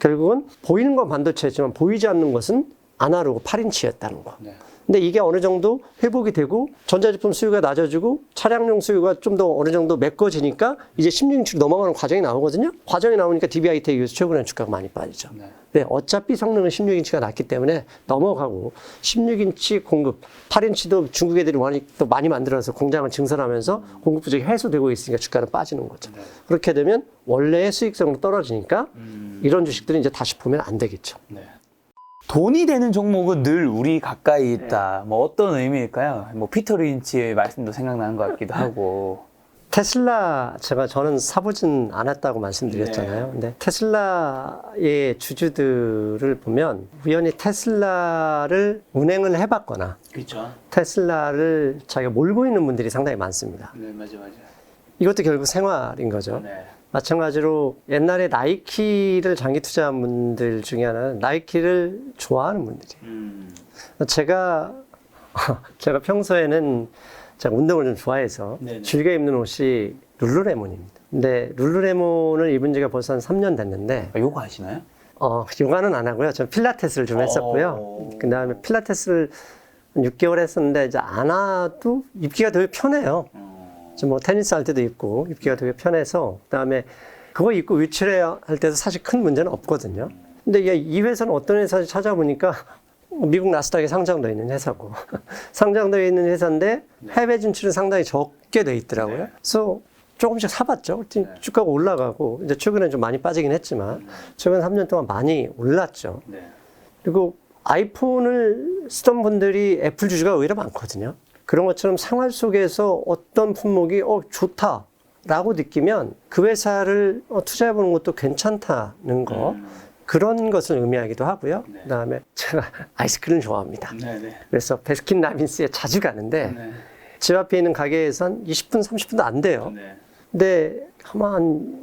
결국은 보이는 건 반도체지만 보이지 않는 것은 아날로그 8인치였다는 거. 네. 근데 이게 어느 정도 회복이 되고 전자제품 수요가 낮아지고 차량용 수요가 좀 더 어느 정도 메꿔지니까 이제 16인치로 넘어가는 과정이 나오거든요. 과정이 나오니까 DB하이텍에 의해서 최근에 주가가 많이 빠지죠. 네. 네, 어차피 성능은 16인치가 낮기 때문에 넘어가고 16인치 공급, 8인치도 중국 애들이 또 많이 만들어서 공장을 증설하면서 공급 부족이 해소되고 있으니까 주가는 빠지는 거죠. 네. 그렇게 되면 원래의 수익성도 떨어지니까 이런 주식들은 이제 다시 보면 안 되겠죠. 네. 돈이 되는 종목은 늘 우리 가까이 있다. 뭐 어떤 의미일까요? 뭐 피터 린치의 말씀도 생각나는 것 같기도 하고. 테슬라 저는 사보진 않았다고 말씀드렸잖아요. 근데 테슬라의 주주들을 보면 우연히 테슬라를 운행을 해봤거나 그렇죠. 테슬라를 자기가 몰고 있는 분들이 상당히 많습니다. 네, 맞아. 이것도 결국 생활인 거죠. 네. 마찬가지로 옛날에 나이키를 장기 투자한 분들 중에 하나는 나이키를 좋아하는 분들이에요. 제가 평소에는 제가 운동을 좀 좋아해서 네네. 즐겨 입는 옷이 룰루레몬입니다. 근데 룰루레몬을 입은 지가 벌써 한 3년 됐는데 아, 요거 아시나요? 요가는 안 하고요. 전 필라테스를 좀 했었고요. 그 다음에 필라테스를 한 6개월 했었는데 이제 안 와도 입기가 되게 편해요. 뭐 테니스 할 때도 입고 입기가 되게 편해서 그다음에 그거 입고 위치를 할 때도 사실 큰 문제는 없거든요. 근데 이 회사는 어떤 회사인지 찾아보니까 미국 나스닥에 상장되어 있는 회사고 상장되어 있는 회사인데 해외 진출은 상당히 적게 돼 있더라고요. 그래서 조금씩 사봤죠. 주가가 올라가고 이제 최근에 좀 많이 빠지긴 했지만 최근 3년 동안 많이 올랐죠. 그리고 아이폰을 쓰던 분들이 애플 주주가 오히려 많거든요. 그런 것처럼 생활 속에서 어떤 품목이 좋다라고 느끼면 그 회사를 투자해보는 것도 괜찮다는 거 그런 것을 의미하기도 하고요. 네. 그다음에 제가 아이스크림 좋아합니다. 네네. 그래서 베스킨라빈스에 자주 가는데 네. 집 앞에 있는 가게에서 한 20분, 30분도 안 돼요. 네. 근데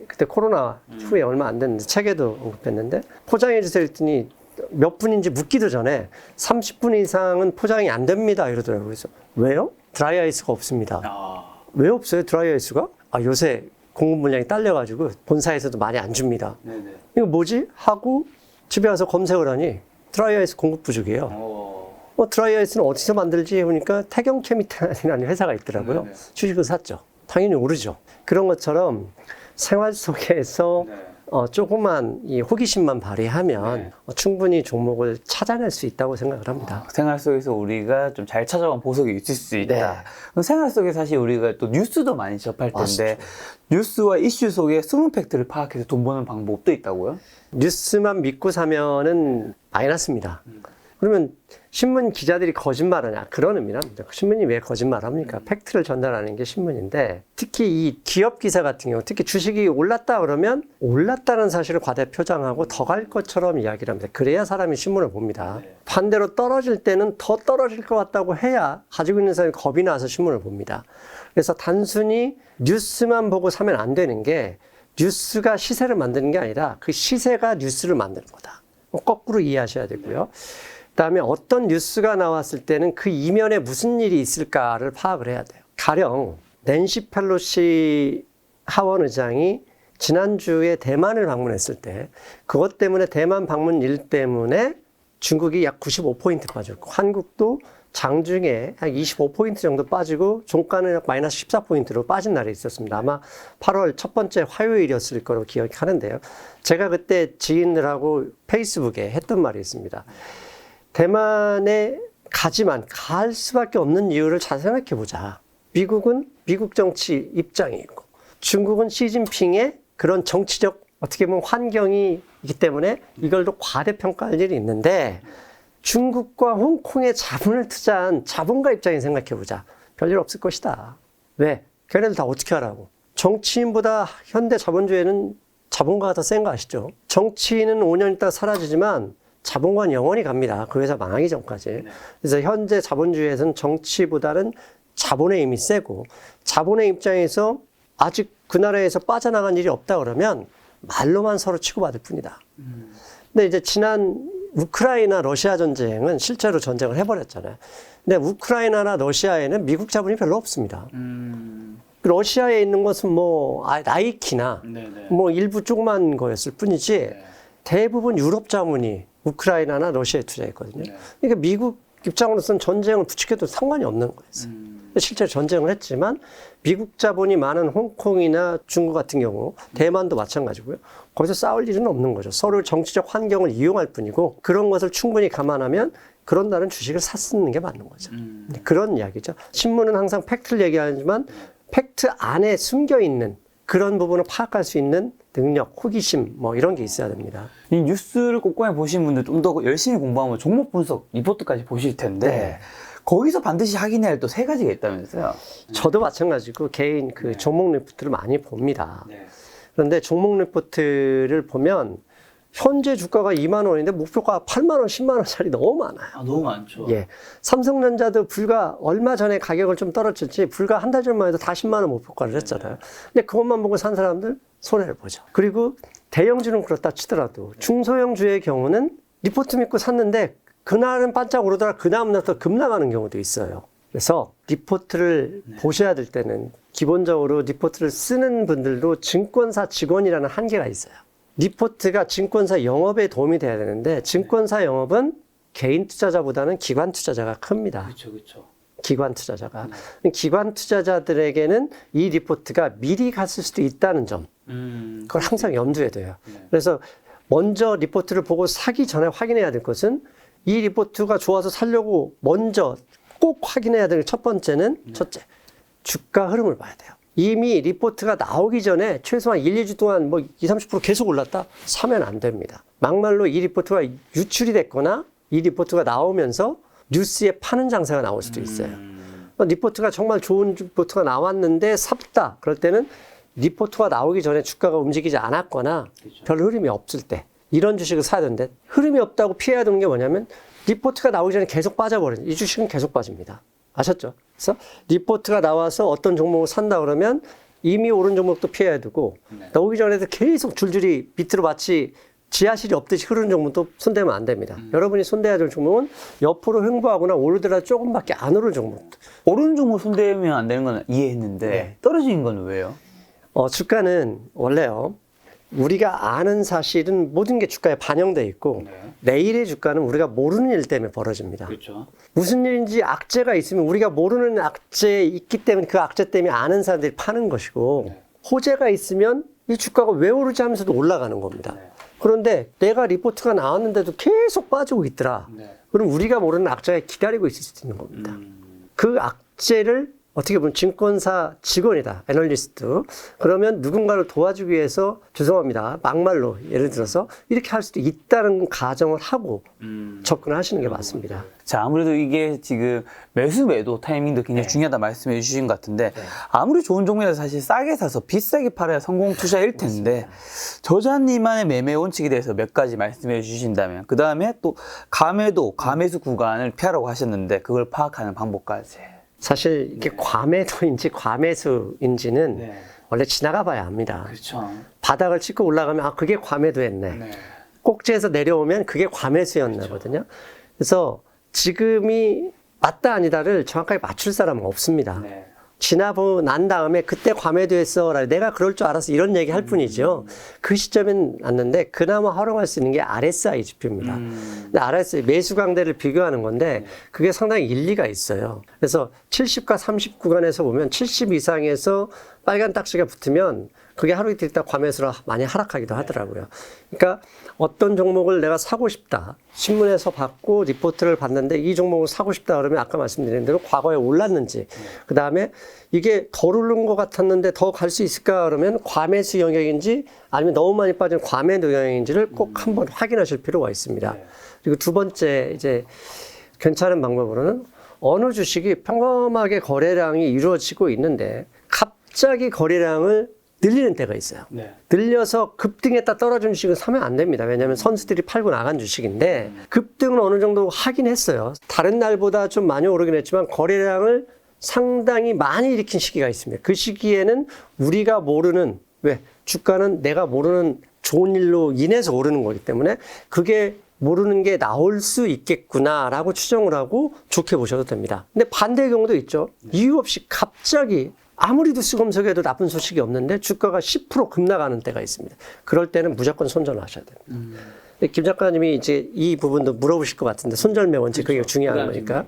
그때 코로나 후에 얼마 안 됐는데 책에도 언급했는데 포장해 주세요 했더니 몇 분인지 묻기도 전에 30분 이상은 포장이 안 됩니다 이러더라고요. 그래서 왜요? 드라이 아이스가 없습니다. 왜 없어요 드라이 아이스가? 요새 공급 물량이 딸려가지고 본사에서도 많이 안 줍니다. 네네. 이거 뭐지? 하고 집에 와서 검색을 하니 드라이 아이스 공급 부족이에요. 드라이 아이스는 어디서 만들지 해보니까 태경 케미칼이라는 회사가 있더라고요. 네네. 주식을 샀죠. 당연히 오르죠. 그런 것처럼 생활 속에서 네. 조그만 이 호기심만 발휘하면 네. 충분히 종목을 찾아낼 수 있다고 생각을 합니다. 생활 속에서 우리가 좀 잘 찾아온 보석이 있을 수 있다. 네. 그럼 생활 속에 사실 우리가 또 뉴스도 많이 접할 텐데 맞습니다. 뉴스와 이슈 속에 숨은 팩트를 파악해서 돈 버는 방법도 있다고요? 뉴스만 믿고 사면은 마이너스입니다. 그러면 신문 기자들이 거짓말하냐? 그런 의미랍니다. 신문이 왜 거짓말합니까? 팩트를 전달하는 게 신문인데 특히 이 기업 기사 같은 경우 특히 주식이 올랐다 그러면 올랐다는 사실을 과대 표장하고 더 갈 것처럼 이야기를 합니다. 그래야 사람이 신문을 봅니다. 반대로 떨어질 때는 더 떨어질 것 같다고 해야 가지고 있는 사람이 겁이 나서 신문을 봅니다. 그래서 단순히 뉴스만 보고 사면 안 되는 게 뉴스가 시세를 만드는 게 아니라 그 시세가 뉴스를 만드는 거다. 거꾸로 이해하셔야 되고요. 그다음에 어떤 뉴스가 나왔을 때는 그 이면에 무슨 일이 있을까를 파악을 해야 돼요. 가령 낸시 펠로시 하원 의장이 지난주에 대만을 방문했을 때 그것 때문에 대만 방문 일 때문에 중국이 약 95포인트 빠졌고 한국도 장중에 한 25포인트 정도 빠지고 종가는 약 마이너스 14포인트로 빠진 날이 있었습니다. 아마 8월 첫 번째 화요일이었을 거로 기억하는데요. 제가 그때 지인들하고 페이스북에 했던 말이 있습니다. 대만에 갈 수밖에 없는 이유를 잘 생각해 보자. 미국은 미국 정치 입장이 있고 중국은 시진핑의 그런 정치적 어떻게 보면 환경이 있기 때문에 이걸 또 과대평가할 일이 있는데 중국과 홍콩에 자본을 투자한 자본가 입장에 생각해 보자. 별일 없을 것이다. 왜? 걔네들 다 어떻게 하라고? 정치인보다 현대 자본주의에는 자본가가 더 센 거 아시죠? 정치인은 5년 있다가 사라지지만 자본가는 영원히 갑니다. 그 회사 망하기 전까지. 그래서 현재 자본주의에서는 정치보다는 자본의 힘이 세고 자본의 입장에서 아직 그 나라에서 빠져나간 일이 없다 그러면 말로만 서로 치고받을 뿐이다. 근데 이제 지난 우크라이나 러시아 전쟁은 실제로 전쟁을 해버렸잖아요. 근데 우크라이나나 러시아에는 미국 자본이 별로 없습니다. 러시아에 있는 것은 뭐 나이키나 뭐 일부 조그만 거였을 뿐이지 대부분 유럽 자본이 우크라이나나 러시아에 투자했거든요. 그러니까 미국 입장으로서는 전쟁을 부추겨도 상관이 없는 거였어요. 실제로 전쟁을 했지만 미국 자본이 많은 홍콩이나 중국 같은 경우 대만도 마찬가지고요. 거기서 싸울 일은 없는 거죠. 서로 정치적 환경을 이용할 뿐이고 그런 것을 충분히 감안하면 그런 날은 주식을 샀는 게 맞는 거죠. 그런 이야기죠. 신문은 항상 팩트를 얘기하지만 팩트 안에 숨겨있는 그런 부분을 파악할 수 있는 능력, 호기심 뭐 이런 게 있어야 됩니다. 이 뉴스를 꼼꼼히 보신 분들 좀 더 열심히 공부하면 종목 분석 리포트까지 보실 텐데 거기서 반드시 확인해야 할 또 3가지가 있다면서요? 저도 마찬가지고 개인 종목 리포트를 많이 봅니다. 그런데 종목 리포트를 보면 현재 주가가 2만 원인데 목표가 8만 원, 10만 원짜리 너무 많아요. 너무 많죠. 예. 삼성전자도 불과 얼마 전에 가격을 좀 떨어졌지 불과 한 달 전만 해도 다 10만 원 목표가를 했잖아요. 근데 그것만 보고 산 사람들 손해를 보죠. 그리고 대형주는 그렇다 치더라도 중소형주의 경우는 리포트 믿고 샀는데 그날은 반짝 오르다가 그 다음날 또 급 나가는 경우도 있어요. 그래서 리포트를 보셔야 될 때는 기본적으로 리포트를 쓰는 분들도 증권사 직원이라는 한계가 있어요. 리포트가 증권사 영업에 도움이 돼야 되는데 증권사 영업은 개인 투자자보다는 기관 투자자가 큽니다. 그렇죠. 기관 투자자가. 기관 투자자들에게는 이 리포트가 미리 갔을 수도 있다는 점. 그걸 항상 염두에 둬요. 그래서 먼저 리포트를 보고 사기 전에 확인해야 될 것은 이 리포트가 좋아서 살려고 먼저 꼭 확인해야 될 첫 번째는 첫째, 주가 흐름을 봐야 돼요. 이미 리포트가 나오기 전에 최소한 1, 2주 동안 뭐 20, 30% 계속 올랐다? 사면 안 됩니다. 막말로 이 리포트가 유출이 됐거나 이 리포트가 나오면서 뉴스에 파는 장사가 나올 수도 있어요. 리포트가 정말 좋은 리포트가 나왔는데 샀다. 그럴 때는 리포트가 나오기 전에 주가가 움직이지 않았거나 별 흐름이 없을 때 이런 주식을 사야 되는데 흐름이 없다고 피해야 되는 게 뭐냐면 리포트가 나오기 전에 계속 빠져버려요. 이 주식은 계속 빠집니다. 아셨죠? 그래서 리포트가 나와서 어떤 종목을 산다 그러면 이미 오른 종목도 피해야 되고 나오기 전에도 계속 줄줄이 밑으로 마치 지하실이 없듯이 흐르는 종목도 손대면 안 됩니다. 여러분이 손대야 될 종목은 옆으로 횡보하거나 오르더라도 조금밖에 안 오른 종목. 오른 종목 손대면 안 되는 건 이해했는데 떨어진 건 왜요? 주가는 원래요. 우리가 아는 사실은 모든 게 주가에 반영돼 있고 내일의 주가는 우리가 모르는 일 때문에 벌어집니다. 그렇죠. 무슨 일인지 악재가 있으면 우리가 모르는 악재 있기 때문에 그 악재 때문에 아는 사람들이 파는 것이고 호재가 있으면 이 주가가 왜 오르지 하면서도 올라가는 겁니다. 그런데 내가 리포트가 나왔는데도 계속 빠지고 있더라. 그럼 우리가 모르는 악재가 기다리고 있을 수도 있는 겁니다. 그 악재를 어떻게 보면 증권사 직원이다. 애널리스트. 그러면 누군가를 도와주기 위해서 죄송합니다. 막말로 예를 들어서 이렇게 할 수도 있다는 가정을 하고 접근을 하시는 게 맞습니다. 자, 아무래도 이게 지금 매수 매도 타이밍도 굉장히 중요하다 말씀해 주신 것 같은데 아무리 좋은 종목이라도 사실 싸게 사서 비싸게 팔아야 성공 투자일 텐데 저자님만의 매매 원칙에 대해서 몇 가지 말씀해 주신다면 그 다음에 또 가매도, 가매수 구간을 피하라고 하셨는데 그걸 파악하는 방법까지. 사실 이게 과매도인지 과매수인지는 원래 지나가 봐야 합니다. 그렇죠. 바닥을 찍고 올라가면 그게 과매도였네. 꼭지에서 내려오면 그게 과매수였나거든요. 그래서 지금이 맞다 아니다를 정확하게 맞출 사람은 없습니다. 지나고 난 다음에 그때 과매도했어. 내가 그럴 줄 알았어. 이런 얘기 할 뿐이죠. 그 시점엔 왔는데 그나마 활용할 수 있는 게 RSI 지표입니다. 근데 RSI 매수 강대를 비교하는 건데 그게 상당히 일리가 있어요. 그래서 70과 30 구간에서 보면 70 이상에서 빨간 딱지가 붙으면 그게 하루 이틀 있다 과매수로 많이 하락하기도 하더라고요. 그러니까 어떤 종목을 내가 사고 싶다. 신문에서 받고 리포트를 봤는데 이 종목을 사고 싶다 그러면 아까 말씀드린 대로 과거에 올랐는지 그 다음에 이게 덜 오른 것 같았는데 더 갈 수 있을까 그러면 과매수 영역인지 아니면 너무 많이 빠진 과매도 영역인지를 꼭 한번 확인하실 필요가 있습니다. 그리고 두 번째 이제 괜찮은 방법으로는 어느 주식이 평범하게 거래량이 이루어지고 있는데 갑자기 거래량을 늘리는 때가 있어요. 늘려서 급등했다 떨어진 주식은 사면 안 됩니다. 왜냐하면 선수들이 팔고 나간 주식인데 급등은 어느 정도 하긴 했어요. 다른 날보다 좀 많이 오르긴 했지만 거래량을 상당히 많이 일으킨 시기가 있습니다. 그 시기에는 우리가 모르는 왜 주가는 내가 모르는 좋은 일로 인해서 오르는 거기 때문에 그게 모르는 게 나올 수 있겠구나라고 추정을 하고 좋게 보셔도 됩니다. 근데 반대의 경우도 있죠. 이유 없이 갑자기 아무리 두수검석에도 나쁜 소식이 없는데 주가가 10% 급락하는 때가 있습니다. 그럴 때는 무조건 손절하셔야 됩니다. 김 작가님이 이제 이 부분도 물어보실 것 같은데 손절매 원칙 그게 중요한 거니까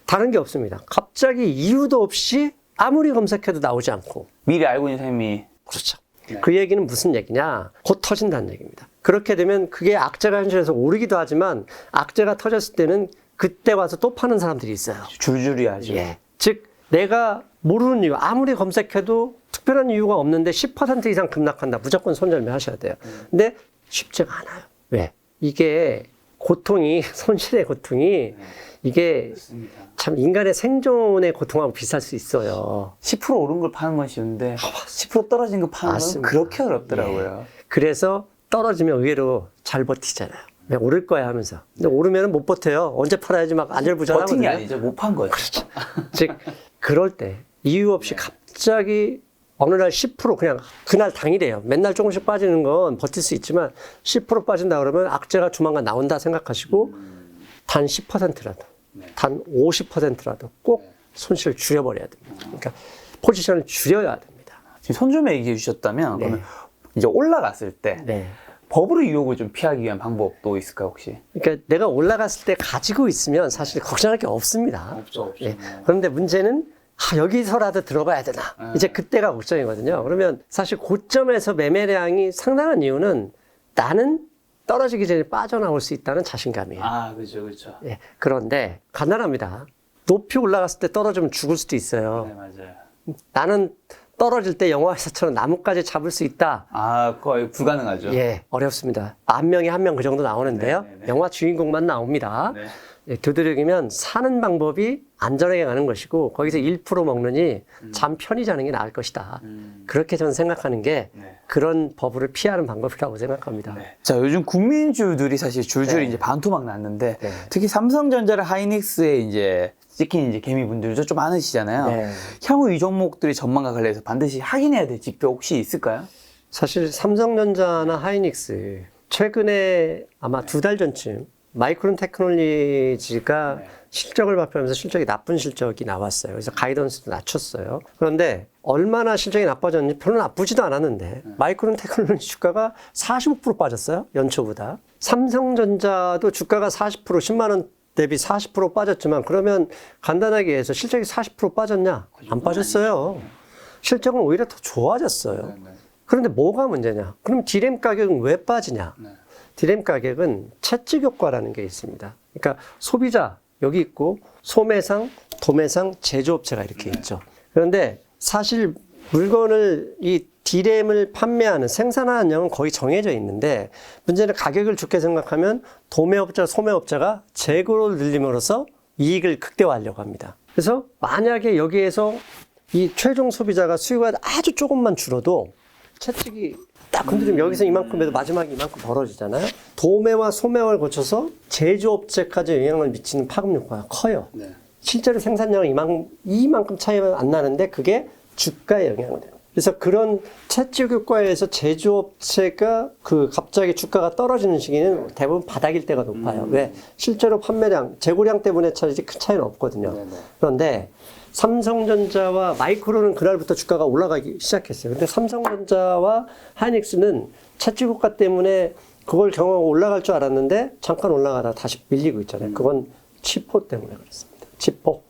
다른 게 없습니다. 갑자기 이유도 없이 아무리 검색해도 나오지 않고 미리 알고 있는 셈이 그렇죠. 그 얘기는 무슨 얘기냐? 곧 터진다는 얘기입니다. 그렇게 되면 그게 악재가 현실에서 오르기도 하지만 악재가 터졌을 때는 그때 와서 또 파는 사람들이 있어요. 줄줄이 하죠. 예. 즉 내가 모르는 이유, 아무리 검색해도 특별한 이유가 없는데 10% 이상 급락한다. 무조건 손절매 하셔야 돼요. 근데 쉽지가 않아요. 왜? 이게 고통이, 손실의 고통이 이게 참 인간의 생존의 고통하고 비슷할 수 있어요. 10% 오른 걸 파는 건 쉬운데 10% 떨어진 거 파는 건 그렇게 어렵더라고요. 예. 그래서 떨어지면 의외로 잘 버티잖아요. 그냥 오를 거야 하면서. 근데 오르면 못 버텨요. 언제 팔아야지 막 안절부절하거든요. 버틴 게 아니죠. 못 판 거예요. 그렇죠. 즉 그럴 때 이유 없이 갑자기 어느 날 10% 그냥 그날 당일이에요. 맨날 조금씩 빠지는 건 버틸 수 있지만 10% 빠진다 그러면 악재가 조만간 나온다 생각하시고 단 10%라도 단 50%라도 꼭 손실을 줄여버려야 됩니다. 그러니까 포지션을 줄여야 됩니다. 지금 손절매 얘기해 주셨다면 그러면 이제 올라갔을 때 법으로 유혹을 좀 피하기 위한 방법도 있을까요, 혹시? 그러니까 내가 올라갔을 때 가지고 있으면 사실 걱정할 게 없습니다. 없죠. 예. 그런데 문제는 여기서라도 들어가야 되나? 이제 그때가 걱정이거든요. 그러면 사실 고점에서 매매량이 상당한 이유는 나는 떨어지기 전에 빠져나올 수 있다는 자신감이에요. 아, 그렇죠, 그렇죠. 예. 그런데 간단합니다. 높이 올라갔을 때 떨어지면 죽을 수도 있어요. 네, 맞아요. 나는 떨어질 때 영화에서처럼 나뭇가지 잡을 수 있다. 아, 거의 불가능하죠. 예, 어렵습니다. 1000명에 1명 그 정도 나오는데요. 영화 주인공만 나옵니다. 예, 되도록이면 사는 방법이 안전하게 가는 것이고 거기서 1% 먹느니 잠 편히 자는 게 나을 것이다. 그렇게 저는 생각하는 게 그런 버블을 피하는 방법이라고 생각합니다. 자, 요즘 국민주들이 사실 줄줄이 이제 반토막 났는데 특히 삼성전자랑 하이닉스에 이제 찍힌 이제 개미분들도 좀 많으시잖아요. 향후 이 종목들의 전망과 관련해서 반드시 확인해야 될 지표 혹시 있을까요? 사실 삼성전자나 하이닉스 최근에 아마 2달 전쯤 마이크론 테크놀리지가 실적을 발표하면서 실적이 나쁜 실적이 나왔어요. 그래서 가이던스도 낮췄어요. 그런데 얼마나 실적이 나빠졌는지 별로 나쁘지도 않았는데 마이크론 테크놀리지 주가가 45% 빠졌어요. 연초보다. 삼성전자도 주가가 40% 10만 원 대비 40% 빠졌지만 그러면 간단하게 해서 실적이 40% 빠졌냐? 안 빠졌어요. 실적은 오히려 더 좋아졌어요. 그런데 뭐가 문제냐? 그럼 디램 가격은 왜 빠지냐? 디램 가격은 채찍 효과라는 게 있습니다. 그러니까 소비자 여기 있고 소매상, 도매상, 제조업체가 이렇게 있죠. 그런데 사실 물건을 이 디램을 판매하는 생산하는 양은 거의 정해져 있는데 문제는 가격을 좋게 생각하면 도매업자, 소매업자가 재고를 늘림으로써 이익을 극대화하려고 합니다. 그래서 만약에 여기에서 이 최종 소비자가 수요가 아주 조금만 줄어도 채찍이 딱 건드리면 여기서 이만큼 해도 마지막에 이만큼 벌어지잖아요. 도매와 소매를 거쳐서 제조업체까지 영향을 미치는 파급 효과가 커요. 실제로 생산량은 이만큼 차이가 안 나는데 그게 주가에 영향을 돼요. 그래서 그런 채찍효과에서 제조업체가 갑자기 주가가 떨어지는 시기는 대부분 바닥일 때가 높아요. 왜? 실제로 판매량, 재고량 때문에 차이지 큰 차이는 없거든요. 그런데 삼성전자와 마이크론은 그날부터 주가가 올라가기 시작했어요. 근데 삼성전자와 하이닉스는 채찍효과 때문에 그걸 경험하고 올라갈 줄 알았는데 잠깐 올라가다가 다시 밀리고 있잖아요. 그건 치포 때문에 그렇습니다. 치포.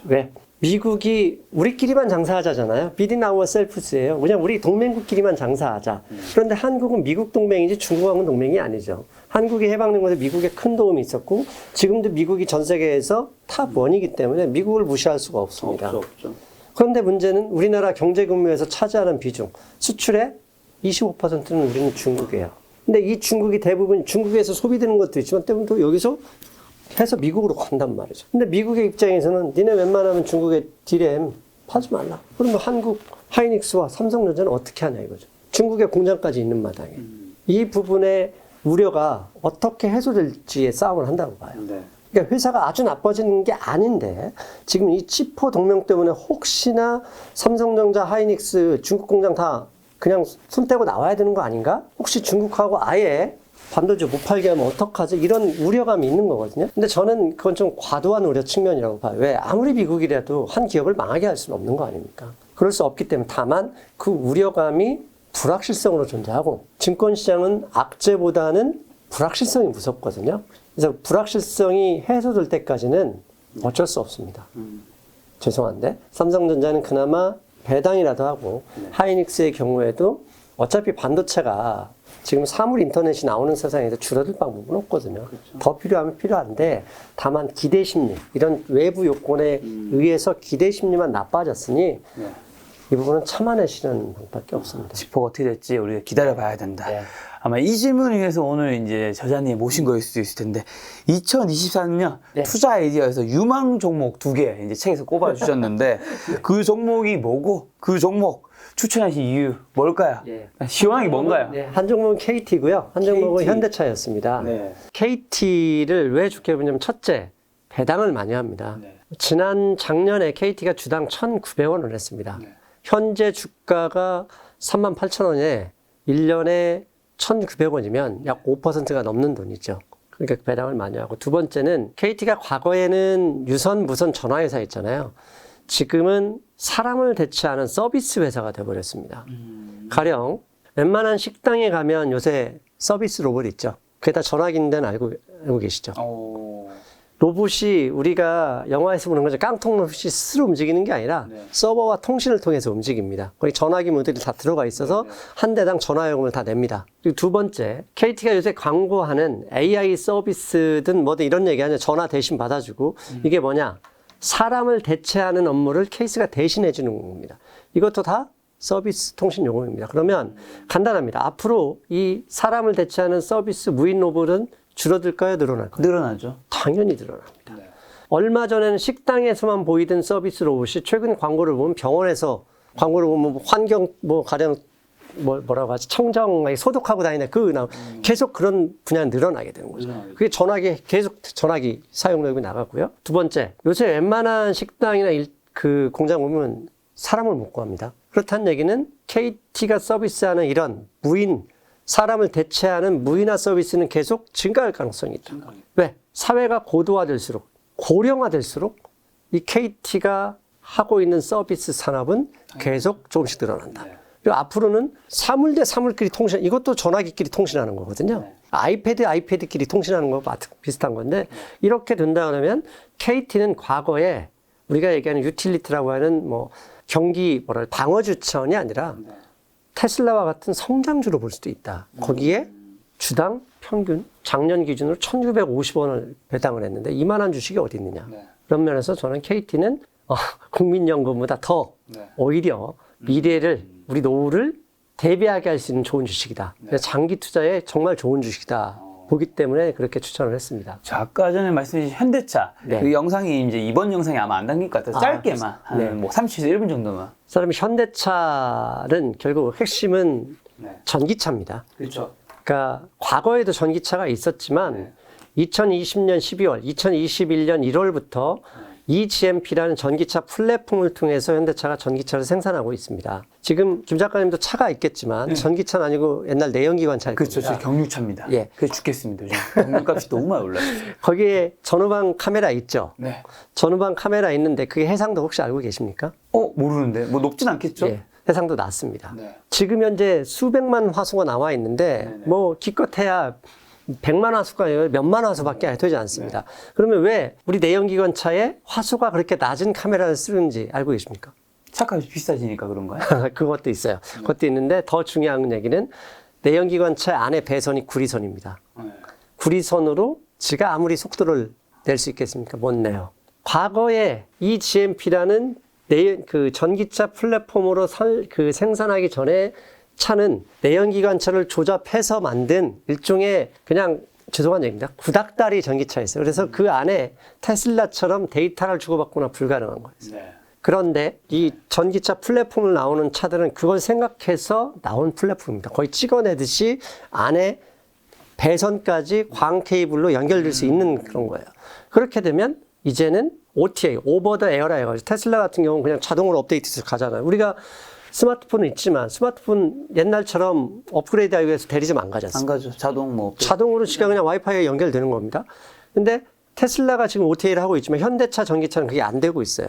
왜? 미국이 우리끼리만 장사하자잖아요. Within ourselves예요. 그냥 우리 동맹국끼리만 장사하자. 그런데 한국은 미국 동맹이지 중국하고는 동맹이 아니죠. 한국이 해방된 것에 미국에 큰 도움이 있었고 지금도 미국이 전 세계에서 탑1이기 때문에 미국을 무시할 수가 없습니다. 없죠. 그런데 문제는 우리나라 경제 규모에서 차지하는 비중, 수출의 25%는 우리는 중국이에요. 근데 이 중국이 대부분 중국에서 소비되는 것도 있지만 때문에 또 여기서 해서 미국으로 간단 말이죠. 근데 미국의 입장에서는 니네 웬만하면 중국에 디램 파지 말라. 그러면 한국 하이닉스와 삼성전자는 어떻게 하냐 이거죠. 중국에 공장까지 있는 마당에. 이 부분의 우려가 어떻게 해소될지의 싸움을 한다고 봐요. 그러니까 회사가 아주 나빠지는 게 아닌데 지금 이 치포 동맹 때문에 혹시나 삼성전자, 하이닉스, 중국 공장 다 그냥 손 떼고 나와야 되는 거 아닌가? 혹시 중국하고 아예 반도체 못 팔게 하면 어떡하지? 이런 우려감이 있는 거거든요. 근데 저는 그건 좀 과도한 우려 측면이라고 봐요. 왜? 아무리 미국이라도 한 기업을 망하게 할 수는 없는 거 아닙니까? 그럴 수 없기 때문에 다만 그 우려감이 불확실성으로 존재하고 증권시장은 악재보다는 불확실성이 무섭거든요. 그래서 불확실성이 해소될 때까지는 어쩔 수 없습니다. 죄송한데 삼성전자는 그나마 배당이라도 하고 하이닉스의 경우에도 어차피 반도체가 지금 사물 인터넷이 나오는 세상에서 줄어들 방법은 없거든요. 더 필요하면 필요한데 다만 기대 심리, 이런 외부 요건에 의해서 기대 심리만 나빠졌으니 이 부분은 참아내시는 방법밖에 없습니다. 지표가 어떻게 될지 우리가 기다려봐야 된다. 아마 이 질문을 위해서 오늘 이제 저자님 모신 거일 수도 있을 텐데 2023년 투자 아이디어에서 유망 종목 2개 이제 책에서 꼽아주셨는데 그 종목이 뭐고 그 종목 추천하신 이유 뭘까요? 시원하게 뭔가요? 한 종목은 KT고요. 한 종목은 KT. 현대차였습니다. KT를 왜 좋게 보냐면 첫째, 배당을 많이 합니다. 작년에 KT가 주당 1,900원을 했습니다. 현재 주가가 38,000원에 1년에 1,900원이면 약 5%가 넘는 돈이죠. 그러니까 배당을 많이 하고 두 번째는 KT가 과거에는 유선, 무선 전화회사였잖아요. 지금은 사람을 대체하는 서비스 회사가 되어버렸습니다. 가령 웬만한 식당에 가면 요새 서비스 로봇 있죠. 그게 다 전화기인 데는 알고 계시죠? 로봇이 우리가 영화에서 보는 거죠. 깡통 로봇이 스스로 움직이는 게 아니라 서버와 통신을 통해서 움직입니다. 거기 전화기 모듈이 다 들어가 있어서 한 대당 전화요금을 다 냅니다. 그리고 두 번째, KT가 요새 광고하는 AI 서비스든 뭐든 이런 얘기 하냐. 전화 대신 받아주고 이게 뭐냐. 사람을 대체하는 업무를 케이스가 대신해 주는 겁니다. 이것도 다 서비스 통신 요금입니다. 그러면 간단합니다. 앞으로 이 사람을 대체하는 서비스 무인 로봇은 줄어들까요? 늘어날까요? 늘어나죠. 당연히 늘어납니다. 얼마 전에는 식당에서만 보이던 서비스 로봇이 최근 광고를 보면 병원에서 광고를 보면 환경 가령 뭐라고 하지? 청정하게 소독하고 다니는 계속 그런 분야는 늘어나게 되는 거죠. 그게 계속 전화기 사용량이 나가고요. 두 번째, 요새 웬만한 식당이나 그 공장 보면 사람을 못 구합니다. 그렇다는 얘기는 KT가 서비스하는 이런 사람을 대체하는 무인화 서비스는 계속 증가할 가능성이 있다. 왜? 사회가 고도화될수록, 고령화될수록 이 KT가 하고 있는 서비스 산업은 계속 조금씩 늘어난다. 그리고 앞으로는 사물 대 사물끼리 이것도 전화기끼리 통신하는 거거든요. 아이패드끼리 통신하는 거와 비슷한 건데, 이렇게 된다 그러면 KT는 과거에 우리가 얘기하는 유틸리티라고 하는 방어주천이 아니라 테슬라와 같은 성장주로 볼 수도 있다. 거기에 주당 평균 작년 기준으로 1,650원을 배당을 했는데 이만한 주식이 어디 있느냐. 그런 면에서 저는 KT는 국민연금보다 더 오히려 미래를 우리 노후를 대비하게 할 수 있는 좋은 주식이다. 장기 투자에 정말 좋은 주식이다. 보기 때문에 그렇게 추천을 했습니다. 자, 아까 전에 말씀하신 현대차. 그 영상이 이제 이번 영상이 아마 안 담길 것 같아서 짧게만 한 30에서 1분 정도만. 사람이 현대차는 결국 핵심은 전기차입니다. 그렇죠. 그러니까 과거에도 전기차가 있었지만 2020년 12월, 2021년 1월부터 eGMP라는 전기차 플랫폼을 통해서 현대차가 전기차를 생산하고 있습니다. 지금 김 작가님도 차가 있겠지만 전기차는 아니고 옛날 내연기관차일 그렇죠. 겁니다. 저 경유차입니다. 예. 그래 죽겠습니다. 요즘 경유값이 너무 많이 올랐어요. 거기에 전후방 카메라 있죠? 네. 전후방 카메라 있는데 그게 해상도 혹시 알고 계십니까? 모르는데. 뭐 높진 않겠죠? 예. 해상도 낮습니다. 네. 지금 현재 수백만 화소가 나와 있는데 네네. 뭐 기껏해야 100만 화소가 아니라 몇만 화소밖에 되지 않습니다. 그러면 왜 우리 내연기관차에 화소가 그렇게 낮은 카메라를 쓰는지 알고 계십니까? 차값이 비싸지니까 그런가요? 그것도 있어요. 그것도 있는데 더 중요한 얘기는 내연기관차 안에 배선이 구리선입니다. 네. 구리선으로 지가 아무리 속도를 낼 수 있겠습니까? 못 내요. 과거에 이 GMP라는 그 전기차 플랫폼으로 생산하기 전에 차는 내연기관차를 조잡해서 만든 일종의 그냥 죄송한 얘기입니다. 구닥다리 전기차였어요. 그래서 그 안에 테슬라처럼 데이터를 주고받거나 불가능한 거예요. 네. 그런데 이 전기차 플랫폼을 나오는 차들은 그걸 생각해서 나온 플랫폼입니다. 거의 찍어내듯이 안에 배선까지 광 케이블로 연결될 수 있는 그런 거예요. 그렇게 되면 이제는 OTA, 오버 더 에어라 해가지고 테슬라 같은 경우는 그냥 자동으로 업데이트해서 가잖아요. 우리가 스마트폰은 있지만 스마트폰 옛날처럼 업그레이드하기 위해서 대리점 안 가지 않습니까? 안 가죠. 자동 뭐. 자동으로 지가 그냥 와이파이에 연결되는 겁니다. 근데 테슬라가 지금 OTA를 하고 있지만 현대차, 전기차는 그게 안 되고 있어요.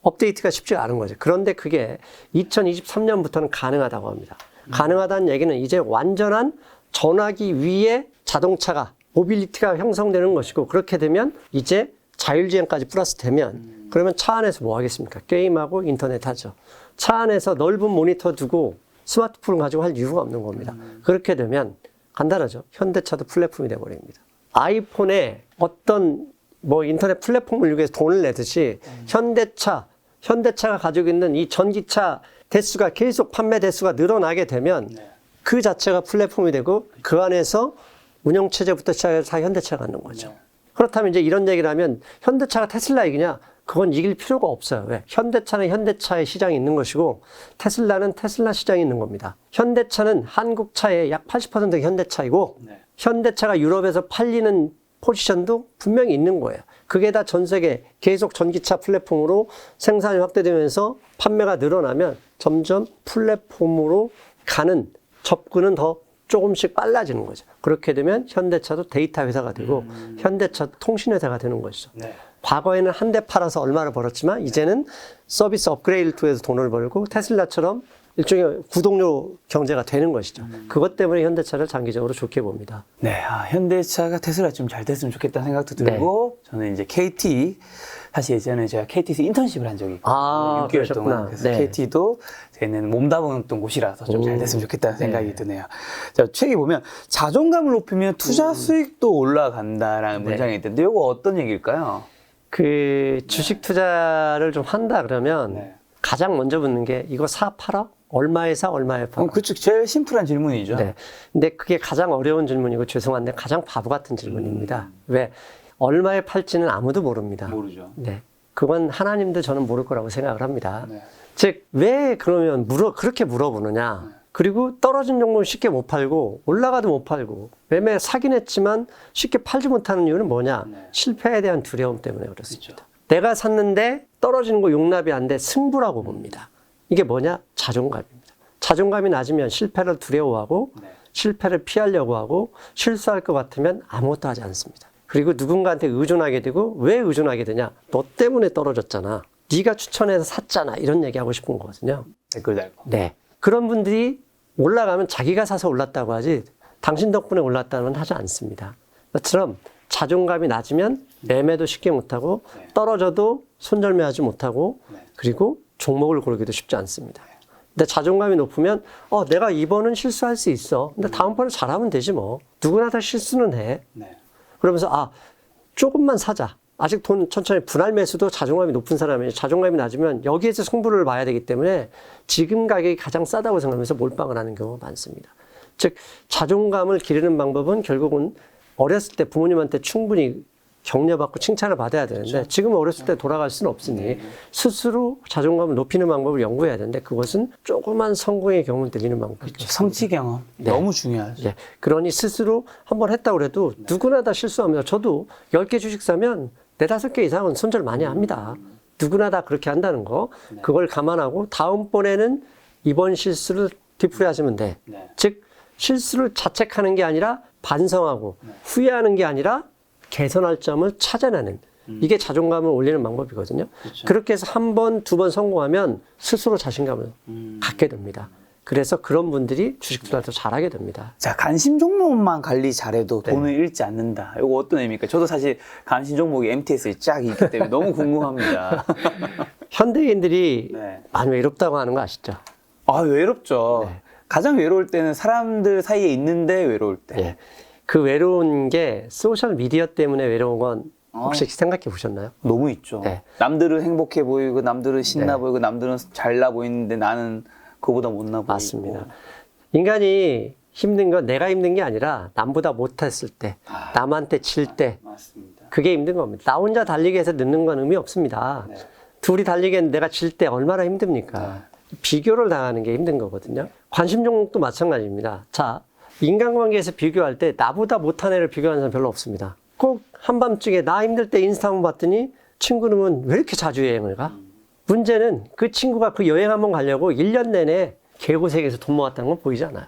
업데이트가 쉽지가 않은 거죠. 그런데 그게 2023년부터는 가능하다고 합니다. 가능하다는 얘기는 이제 완전한 전화기 위에 자동차가, 모빌리티가 형성되는 것이고 그렇게 되면 이제 자율주행까지 플러스 되면 그러면 차 안에서 뭐 하겠습니까? 게임하고 인터넷 하죠. 차 안에서 넓은 모니터 두고 스마트폰을 가지고 할 이유가 없는 겁니다. 그렇게 되면 간단하죠. 현대차도 플랫폼이 돼버립니다. 아이폰에 어떤 뭐 인터넷 플랫폼을 이용해서 돈을 내듯이 현대차가 가지고 있는 이 전기차 대수가 계속 판매 대수가 늘어나게 되면 그 자체가 플랫폼이 되고 그 안에서 운영체제부터 시작해서 다 현대차가 갖는 거죠. 그렇다면 이제 이런 얘기를 하면 현대차가 테슬라 이기냐? 그건 이길 필요가 없어요. 왜? 현대차는 현대차의 시장이 있는 것이고 테슬라는 테슬라 시장이 있는 겁니다. 현대차는 한국 차의 약 80%가 현대차이고 현대차가 유럽에서 팔리는 포지션도 분명히 있는 거예요. 그게 다 전 세계 계속 전기차 플랫폼으로 생산이 확대되면서 판매가 늘어나면 점점 플랫폼으로 가는 접근은 더 조금씩 빨라지는 거죠. 그렇게 되면 현대차도 데이터 회사가 되고 현대차도 통신 회사가 되는 것이죠. 네. 과거에는 한 대 팔아서 얼마를 벌었지만 이제는 서비스 업그레이드 통해서 돈을 벌고 테슬라처럼 일종의 구독료 경제가 되는 것이죠. 그것 때문에 현대차를 장기적으로 좋게 봅니다. 네, 현대차가 테슬라 좀 잘 됐으면 좋겠다는 생각도 들고 저는 이제 KT 사실 예전에 제가 KT에서 인턴십을 한 적이 있거든요. 6개월 그러셨구나. 동안. 그래서 네. KT도 저희는 몸담았던 곳이라서 좀 잘 됐으면 좋겠다는 생각이 드네요. 자, 책에 보면 자존감을 높이면 투자 수익도 올라간다라는 문장이 있던데 이거 어떤 얘기일까요? 그 주식 투자를 좀 한다 그러면 가장 먼저 묻는 게 이거 사 팔아? 얼마에 사 얼마에 팔아? 그렇죠. 제일 심플한 질문이죠. 네. 근데 그게 가장 어려운 질문이고 죄송한데 가장 바보 같은 질문입니다. 왜? 얼마에 팔지는 아무도 모릅니다. 모르죠. 네. 그건 하나님도 저는 모를 거라고 생각을 합니다. 네. 즉, 왜 그러면 그렇게 물어보느냐? 그리고 떨어진 종목은 쉽게 못 팔고 올라가도 못 팔고 매매 사긴 했지만 쉽게 팔지 못하는 이유는 뭐냐? 실패에 대한 두려움 때문에 그렇습니다. 그렇죠. 내가 샀는데 떨어지는 거 용납이 안 돼 승부라고 봅니다. 이게 뭐냐? 자존감입니다. 자존감이 낮으면 실패를 두려워하고 실패를 피하려고 하고 실수할 것 같으면 아무것도 하지 않습니다. 그리고 누군가한테 의존하게 되고 왜 의존하게 되냐? 너 때문에 떨어졌잖아. 네가 추천해서 샀잖아. 이런 얘기하고 싶은 거거든요. 댓글 달고. 네. 그런 분들이 올라가면 자기가 사서 올랐다고 하지 당신 덕분에 올랐다는 하지 않습니다. 그처럼 자존감이 낮으면 매매도 쉽게 못하고 떨어져도 손절매하지 못하고 그리고 종목을 고르기도 쉽지 않습니다. 근데 자존감이 높으면 내가 이번은 실수할 수 있어. 근데 다음번에 잘하면 되지 뭐. 누구나 다 실수는 해. 그러면서 조금만 사자. 아직 돈 천천히 분할 매수도 자존감이 높은 사람이 자존감이 낮으면 여기에서 승부를 봐야 되기 때문에 지금 가격이 가장 싸다고 생각하면서 몰빵을 하는 경우가 많습니다. 즉 자존감을 기르는 방법은 결국은 어렸을 때 부모님한테 충분히 격려받고 칭찬을 받아야 되는데 지금 어렸을 때 돌아갈 수는 없으니 스스로 자존감을 높이는 방법을 연구해야 되는데 그것은 조그만 성공의 경험을 들리는 방법이죠. 성취 경험 너무 중요하죠. 네. 그러니 스스로 한번 했다고 해도 누구나 다 실수합니다. 저도 10개 주식 사면 네다섯 개 이상은 손절 많이 합니다. 누구나 다 그렇게 한다는 거. 그걸 감안하고 다음번에는 이번 실수를 되풀이하시면 돼. 즉 실수를 자책하는 게 아니라 반성하고 후회하는 게 아니라 개선할 점을 찾아내는 이게 자존감을 올리는 방법이거든요. 그렇게 해서 한 번, 두 번 성공하면 스스로 자신감을 갖게 됩니다. 그래서 그런 분들이 주식 투자를 더 잘하게 됩니다. 자, 관심 종목만 관리 잘해도 돈을 잃지 않는다. 이거 어떤 의미입니까? 저도 사실 관심 종목이 MTS에 쫙 있기 때문에 너무 궁금합니다. 현대인들이 많이 외롭다고 하는 거 아시죠? 아, 외롭죠. 가장 외로울 때는 사람들 사이에 있는데 외로울 때. 그 외로운 게 소셜 미디어 때문에 외로운 건 혹시 생각해 보셨나요? 너무 있죠. 남들은 행복해 보이고 남들은 신나 보이고 남들은 잘나 보이는데 나는 그보다 못나 보이고. 맞습니다. 인간이 힘든 건 내가 힘든 게 아니라 남보다 못했을 때, 남한테 질 때, 그게 힘든 겁니다. 나 혼자 달리기 해서 늦는 건 의미 없습니다. 둘이 달리기엔 내가 질 때 얼마나 힘듭니까? 비교를 당하는 게 힘든 거거든요. 관심 종목도 마찬가지입니다. 자, 인간관계에서 비교할 때 나보다 못한 애를 비교하는 사람 별로 없습니다. 꼭 한밤중에 나 힘들 때 인스타 한번 봤더니 친구는 왜 이렇게 자주 여행을 가? 문제는 그 친구가 그 여행 한번 가려고 1년 내내 개고생해서 돈 모았다는 건 보이지 않아요.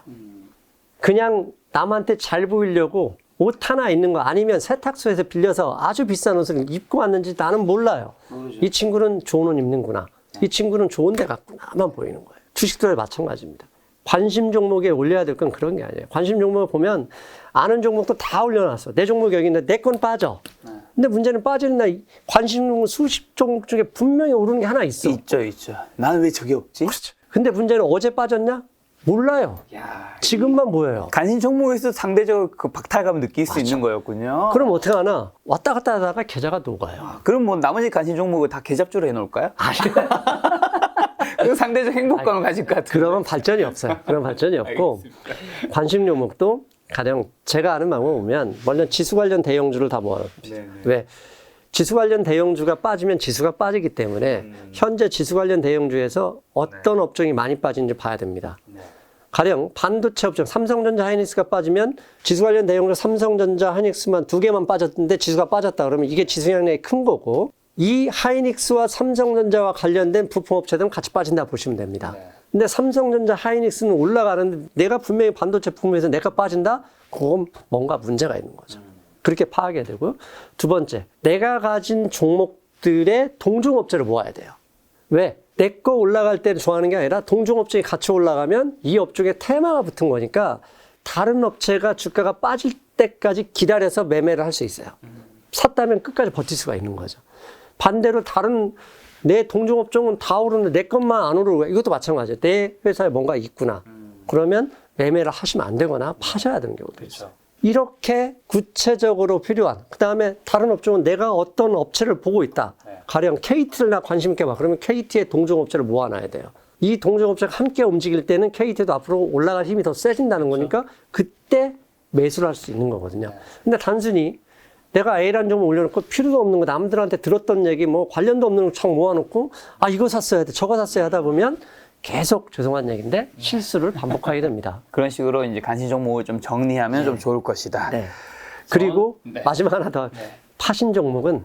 그냥 남한테 잘 보이려고 옷 하나 있는 거 아니면 세탁소에서 빌려서 아주 비싼 옷을 입고 왔는지 나는 몰라요. 이 친구는 좋은 옷 입는구나. 이 친구는 좋은 데 갔구나만 보이는 거예요. 주식도 마찬가지입니다. 관심 종목에 올려야 될 건 그런 게 아니에요. 관심 종목을 보면 아는 종목도 다 올려놨어. 내 종목이 여기 있는데 내 건 빠져. 근데 문제는 빠지는 날 관심 종목 수십 종목 중에 분명히 오르는 게 하나 있어. 있죠. 나는 왜 저게 없지? 그렇죠. 근데 문제는 어제 빠졌냐? 몰라요. 지금만 보여요. 관심 종목에서 상대적 그 박탈감을 느낄 수 있는 거였군요. 그럼 어떻게 하나? 왔다 갔다 하다가 계좌가 녹아요. 그럼 뭐 나머지 관심 종목을 다 계잡주로 해놓을까요? 그 상대적 행복감을 가질 것 같아요. 그러면 발전이 없어요. 그런 발전이 없고 관심 종목도 가령 제가 아는 방법 보면 물론 지수 관련 대형주를 다 모아놓습니다. 왜? 지수 관련 대형주가 빠지면 지수가 빠지기 때문에 현재 지수 관련 대형주에서 어떤 업종이 많이 빠지는지 봐야 됩니다. 가령 반도체 업종 삼성전자 하이닉스가 빠지면 지수 관련 대형주 삼성전자 하이닉스만 두 개만 빠졌는데 지수가 빠졌다 그러면 이게 지수 영향이 큰 거고 이 하이닉스와 삼성전자와 관련된 부품업체들은 같이 빠진다 보시면 됩니다. 근데 삼성전자 하이닉스는 올라가는데 내가 분명히 반도체 부품에서 내가 빠진다? 그건 뭔가 문제가 있는 거죠. 그렇게 파악해야 되고요. 두 번째, 내가 가진 종목들의 동종업체를 모아야 돼요. 왜? 내 거 올라갈 때 좋아하는 게 아니라 동종업종이 같이 올라가면 이 업종에 테마가 붙은 거니까 다른 업체가 주가가 빠질 때까지 기다려서 매매를 할 수 있어요. 샀다면 끝까지 버틸 수가 있는 거죠. 반대로 다른 내 동종업종은 다 오르는데 내 것만 안 오르고 이것도 마찬가지예요. 내 회사에 뭔가 있구나. 그러면 매매를 하시면 안 되거나 파셔야 되는 경우도 있어요. 이렇게 구체적으로 필요한 그 다음에 다른 업종은 내가 어떤 업체를 보고 있다. 가령 KT를 나 관심 있게 봐. 그러면 KT의 동종업체를 모아놔야 돼요. 이 동종업체가 함께 움직일 때는 KT도 앞으로 올라갈 힘이 더 세진다는 거니까 그때 매수를 할 수 있는 거거든요. 근데 단순히 내가 A라는 종목 올려놓고 필요도 없는 거 남들한테 들었던 얘기 뭐 관련도 없는 거 참 모아놓고 아 이거 샀어야 돼 저거 샀어야 하다 보면 계속 죄송한 얘기인데 실수를 반복하게 됩니다. 그런 식으로 이제 관심 종목을 좀 정리하면 좀 좋을 것이다. 그리고 마지막 하나 더 파신 종목은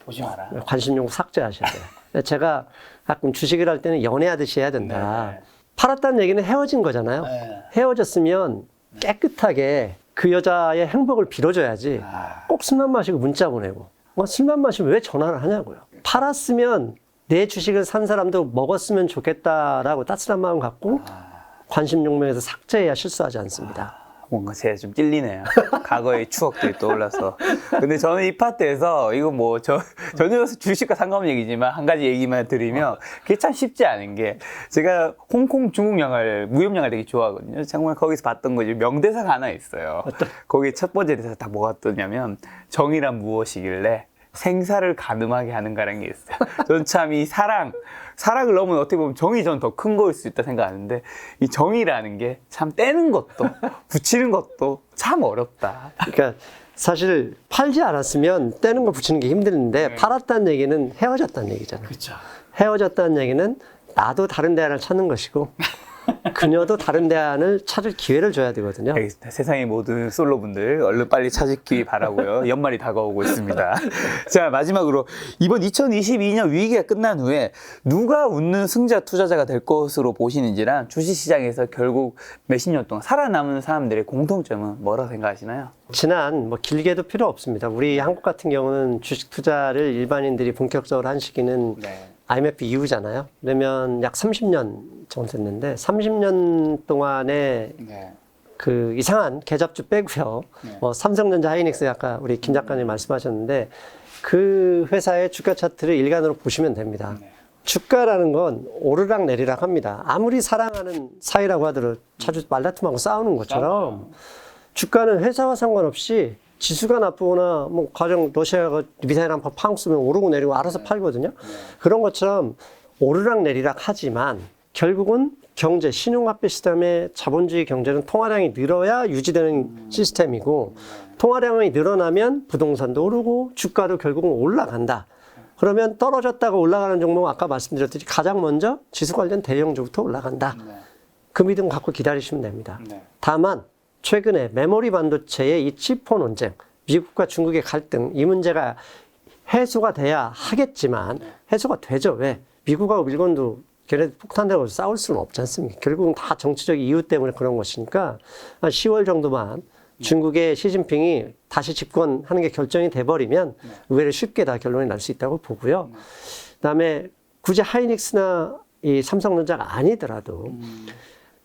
보지 마라. 관심 종목 삭제하셔야 돼요. 제가 가끔 주식을 할 때는 연애하듯이 해야 된다. 팔았다는 얘기는 헤어진 거잖아요. 헤어졌으면 깨끗하게 그 여자의 행복을 빌어줘야지 꼭 술만 마시고 문자 보내고 술만 마시면 왜 전화를 하냐고요. 팔았으면 내 주식을 산 사람도 먹었으면 좋겠다라고 따뜻한 마음 갖고 관심 종목에서 삭제해야 실수하지 않습니다. 뭔가 제가 좀 찔리네요. 과거의 추억들이 떠올라서. 근데 저는 이 파트에서 이거 뭐 전혀 주식과 상관없는 얘기지만 한 가지 얘기만 드리면 그게 참 쉽지 않은 게 제가 홍콩 중국 영화를 무협 영화를 되게 좋아하거든요. 정말 거기서 봤던 거지 명대사가 하나 있어요. 거기 첫 번째 대사 딱 뭐가 뜨냐면 정의란 무엇이길래 생사를 가늠하게 하는가라는 게 있어요. 저는 참 이 사랑을 넘으면 어떻게 보면 정이 전 더 큰 거일 수 있다 생각하는데 이 정이라는 게 참 떼는 것도 붙이는 것도 참 어렵다. 그러니까 사실 팔지 않았으면 떼는 거 붙이는 게 힘드는데 팔았다는 얘기는 헤어졌다는 얘기잖아요. 그렇죠. 헤어졌다는 얘기는 나도 다른 데 하나를 찾는 것이고 그녀도 다른 대안을 찾을 기회를 줘야 되거든요. 알겠습니다. 세상의 모든 솔로분들 얼른 빨리 찾기 바라고요. 연말이 다가오고 있습니다. 자, 마지막으로 이번 2022년 위기가 끝난 후에 누가 웃는 승자 투자자가 될 것으로 보시는지랑 주식시장에서 결국 몇십 년 동안 살아남은 사람들의 공통점은 뭐라고 생각하시나요? 지난 길게도 필요 없습니다. 우리 한국 같은 경우는 주식 투자를 일반인들이 본격적으로 한 시기는 IMF 이후잖아요. 그러면 약 30년 정도 됐는데 30년 동안에 그 이상한 계잡주 빼고요. 삼성전자, 하이닉스 아까 우리 김 작가님 말씀하셨는데 그 회사의 주가 차트를 일간으로 보시면 됩니다. 주가라는 건 오르락 내리락 합니다. 아무리 사랑하는 사이라고 하더라도 자주 말다툼하고 싸우는 것처럼 주가는 회사와 상관없이 지수가 나쁘거나 뭐 가령 러시아가 미사일 한 방 팡 쏘면 오르고 내리고 알아서 팔거든요. 그런 것처럼 오르락 내리락 하지만 결국은 경제, 신용화폐 시스템의 자본주의 경제는 통화량이 늘어야 유지되는 시스템이고 통화량이 늘어나면 부동산도 오르고 주가도 결국은 올라간다. 그러면 떨어졌다가 올라가는 종목 아까 말씀드렸듯이 가장 먼저 지수 관련 대형주부터 올라간다. 그 믿음 갖고 기다리시면 됩니다. 다만 최근에 메모리 반도체의 이 치포 논쟁, 미국과 중국의 갈등, 이 문제가 해소가 돼야 하겠지만 해소가 되죠. 왜? 미국하고 일본도 걔네들 폭탄되고 싸울 수는 없지 않습니까? 결국은 다 정치적 이유 때문에 그런 것이니까 한 10월 정도만 중국의 시진핑이 다시 집권하는 게 결정이 돼버리면 의외로 쉽게 다 결론이 날 수 있다고 보고요. 그다음에 굳이 하이닉스나 이 삼성전자가 아니더라도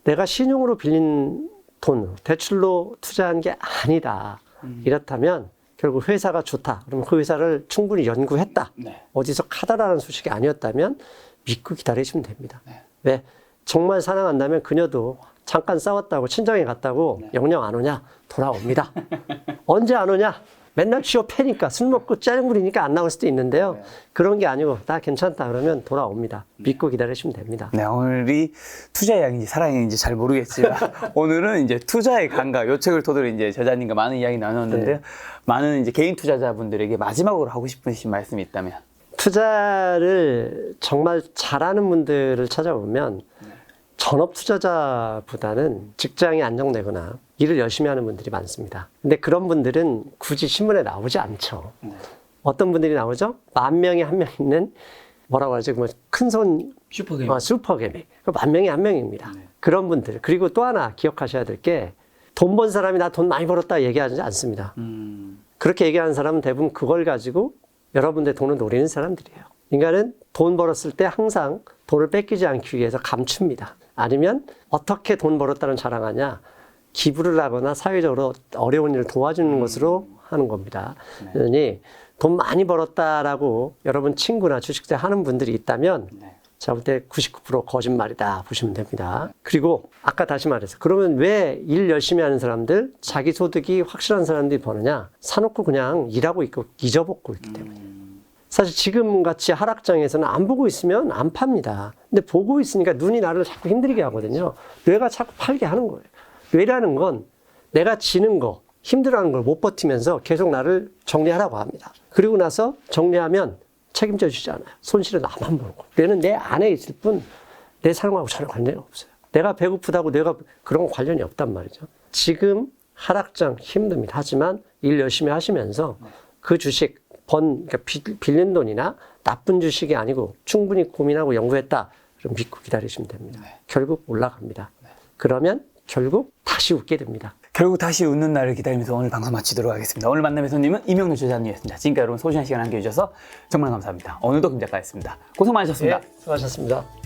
내가 신용으로 빌린 돈, 대출로 투자한 게 아니다. 이렇다면 결국 회사가 좋다. 그러면 그 회사를 충분히 연구했다. 어디서 카다라는 소식이 아니었다면 믿고 기다리시면 됩니다. 왜? 정말 사랑한다면 그녀도 잠깐 싸웠다고 친정에 갔다고 영영 안 오냐? 돌아옵니다. 언제 안 오냐? 맨날 취업 패니까 술 먹고 짜증 부리니까 안 나올 수도 있는데요. 그런 게 아니고 나 괜찮다 그러면 돌아옵니다. 믿고 기다리시면 됩니다. 네, 오늘이 투자의 양인지 사랑인지 잘 모르겠지만 오늘은 이제 투자의 감각, 요 책을 토대로 이제 저자님과 많은 이야기 나눴는데요. 많은 이제 개인 투자자분들에게 마지막으로 하고 싶으신 말씀이 있다면? 투자를 정말 잘하는 분들을 찾아보면 전업 투자자보다는 직장이 안정되거나 일을 열심히 하는 분들이 많습니다. 근데 그런 분들은 굳이 신문에 나오지 않죠. 어떤 분들이 나오죠? 10,000명에 1명 있는 뭐라고 하죠? 큰손 슈퍼개미. 슈퍼개미. 10,000명에 1명입니다. 그런 분들. 그리고 또 하나 기억하셔야 될 게 돈 번 사람이 나 돈 많이 벌었다 얘기하지 않습니다. 그렇게 얘기하는 사람은 대부분 그걸 가지고 여러분들의 돈을 노리는 사람들이에요. 인간은 돈 벌었을 때 항상 돈을 뺏기지 않기 위해서 감춥니다. 아니면 어떻게 돈 벌었다는 자랑하냐? 기부를 하거나 사회적으로 어려운 일을 도와주는 것으로 하는 겁니다. 그러니 돈 많이 벌었다라고 여러분 친구나 주식투자 하는 분들이 있다면 제가 볼 때 99% 거짓말이다 보시면 됩니다. 그리고 아까 다시 말해서 그러면 왜 일 열심히 하는 사람들, 자기 소득이 확실한 사람들이 버느냐? 사놓고 그냥 일하고 있고 잊어먹고 있기 때문이에요. 사실 지금같이 하락장에서는 안 보고 있으면 안 팝니다. 근데 보고 있으니까 눈이 나를 자꾸 힘들게 하거든요. 뇌가 자꾸 팔게 하는 거예요. 뇌라는 건 내가 지는 거, 힘들어하는 걸 못 버티면서 계속 나를 정리하라고 합니다. 그리고 나서 정리하면 책임져 주지 않아요. 손실은 나만 보는 거예요. 뇌는 내 안에 있을 뿐 내 삶하고 전혀 관련이 없어요. 내가 배고프다고 뇌가 그런 관련이 없단 말이죠. 지금 하락장 힘듭니다. 하지만 일 열심히 하시면서 그 주식 그러니까 빌린 돈이나 나쁜 주식이 아니고 충분히 고민하고 연구했다. 그럼 믿고 기다리시면 됩니다. 결국 올라갑니다. 그러면 결국 다시 웃게 됩니다. 결국 다시 웃는 날을 기다리면서 오늘 방송 마치도록 하겠습니다. 오늘 만남의 손님은 이명록 저자님이었습니다. 지금까지 여러분 소중한 시간 함께해 주셔서 정말 감사합니다. 오늘도 김 작가였습니다. 고생 많으셨습니다. 수고하셨습니다.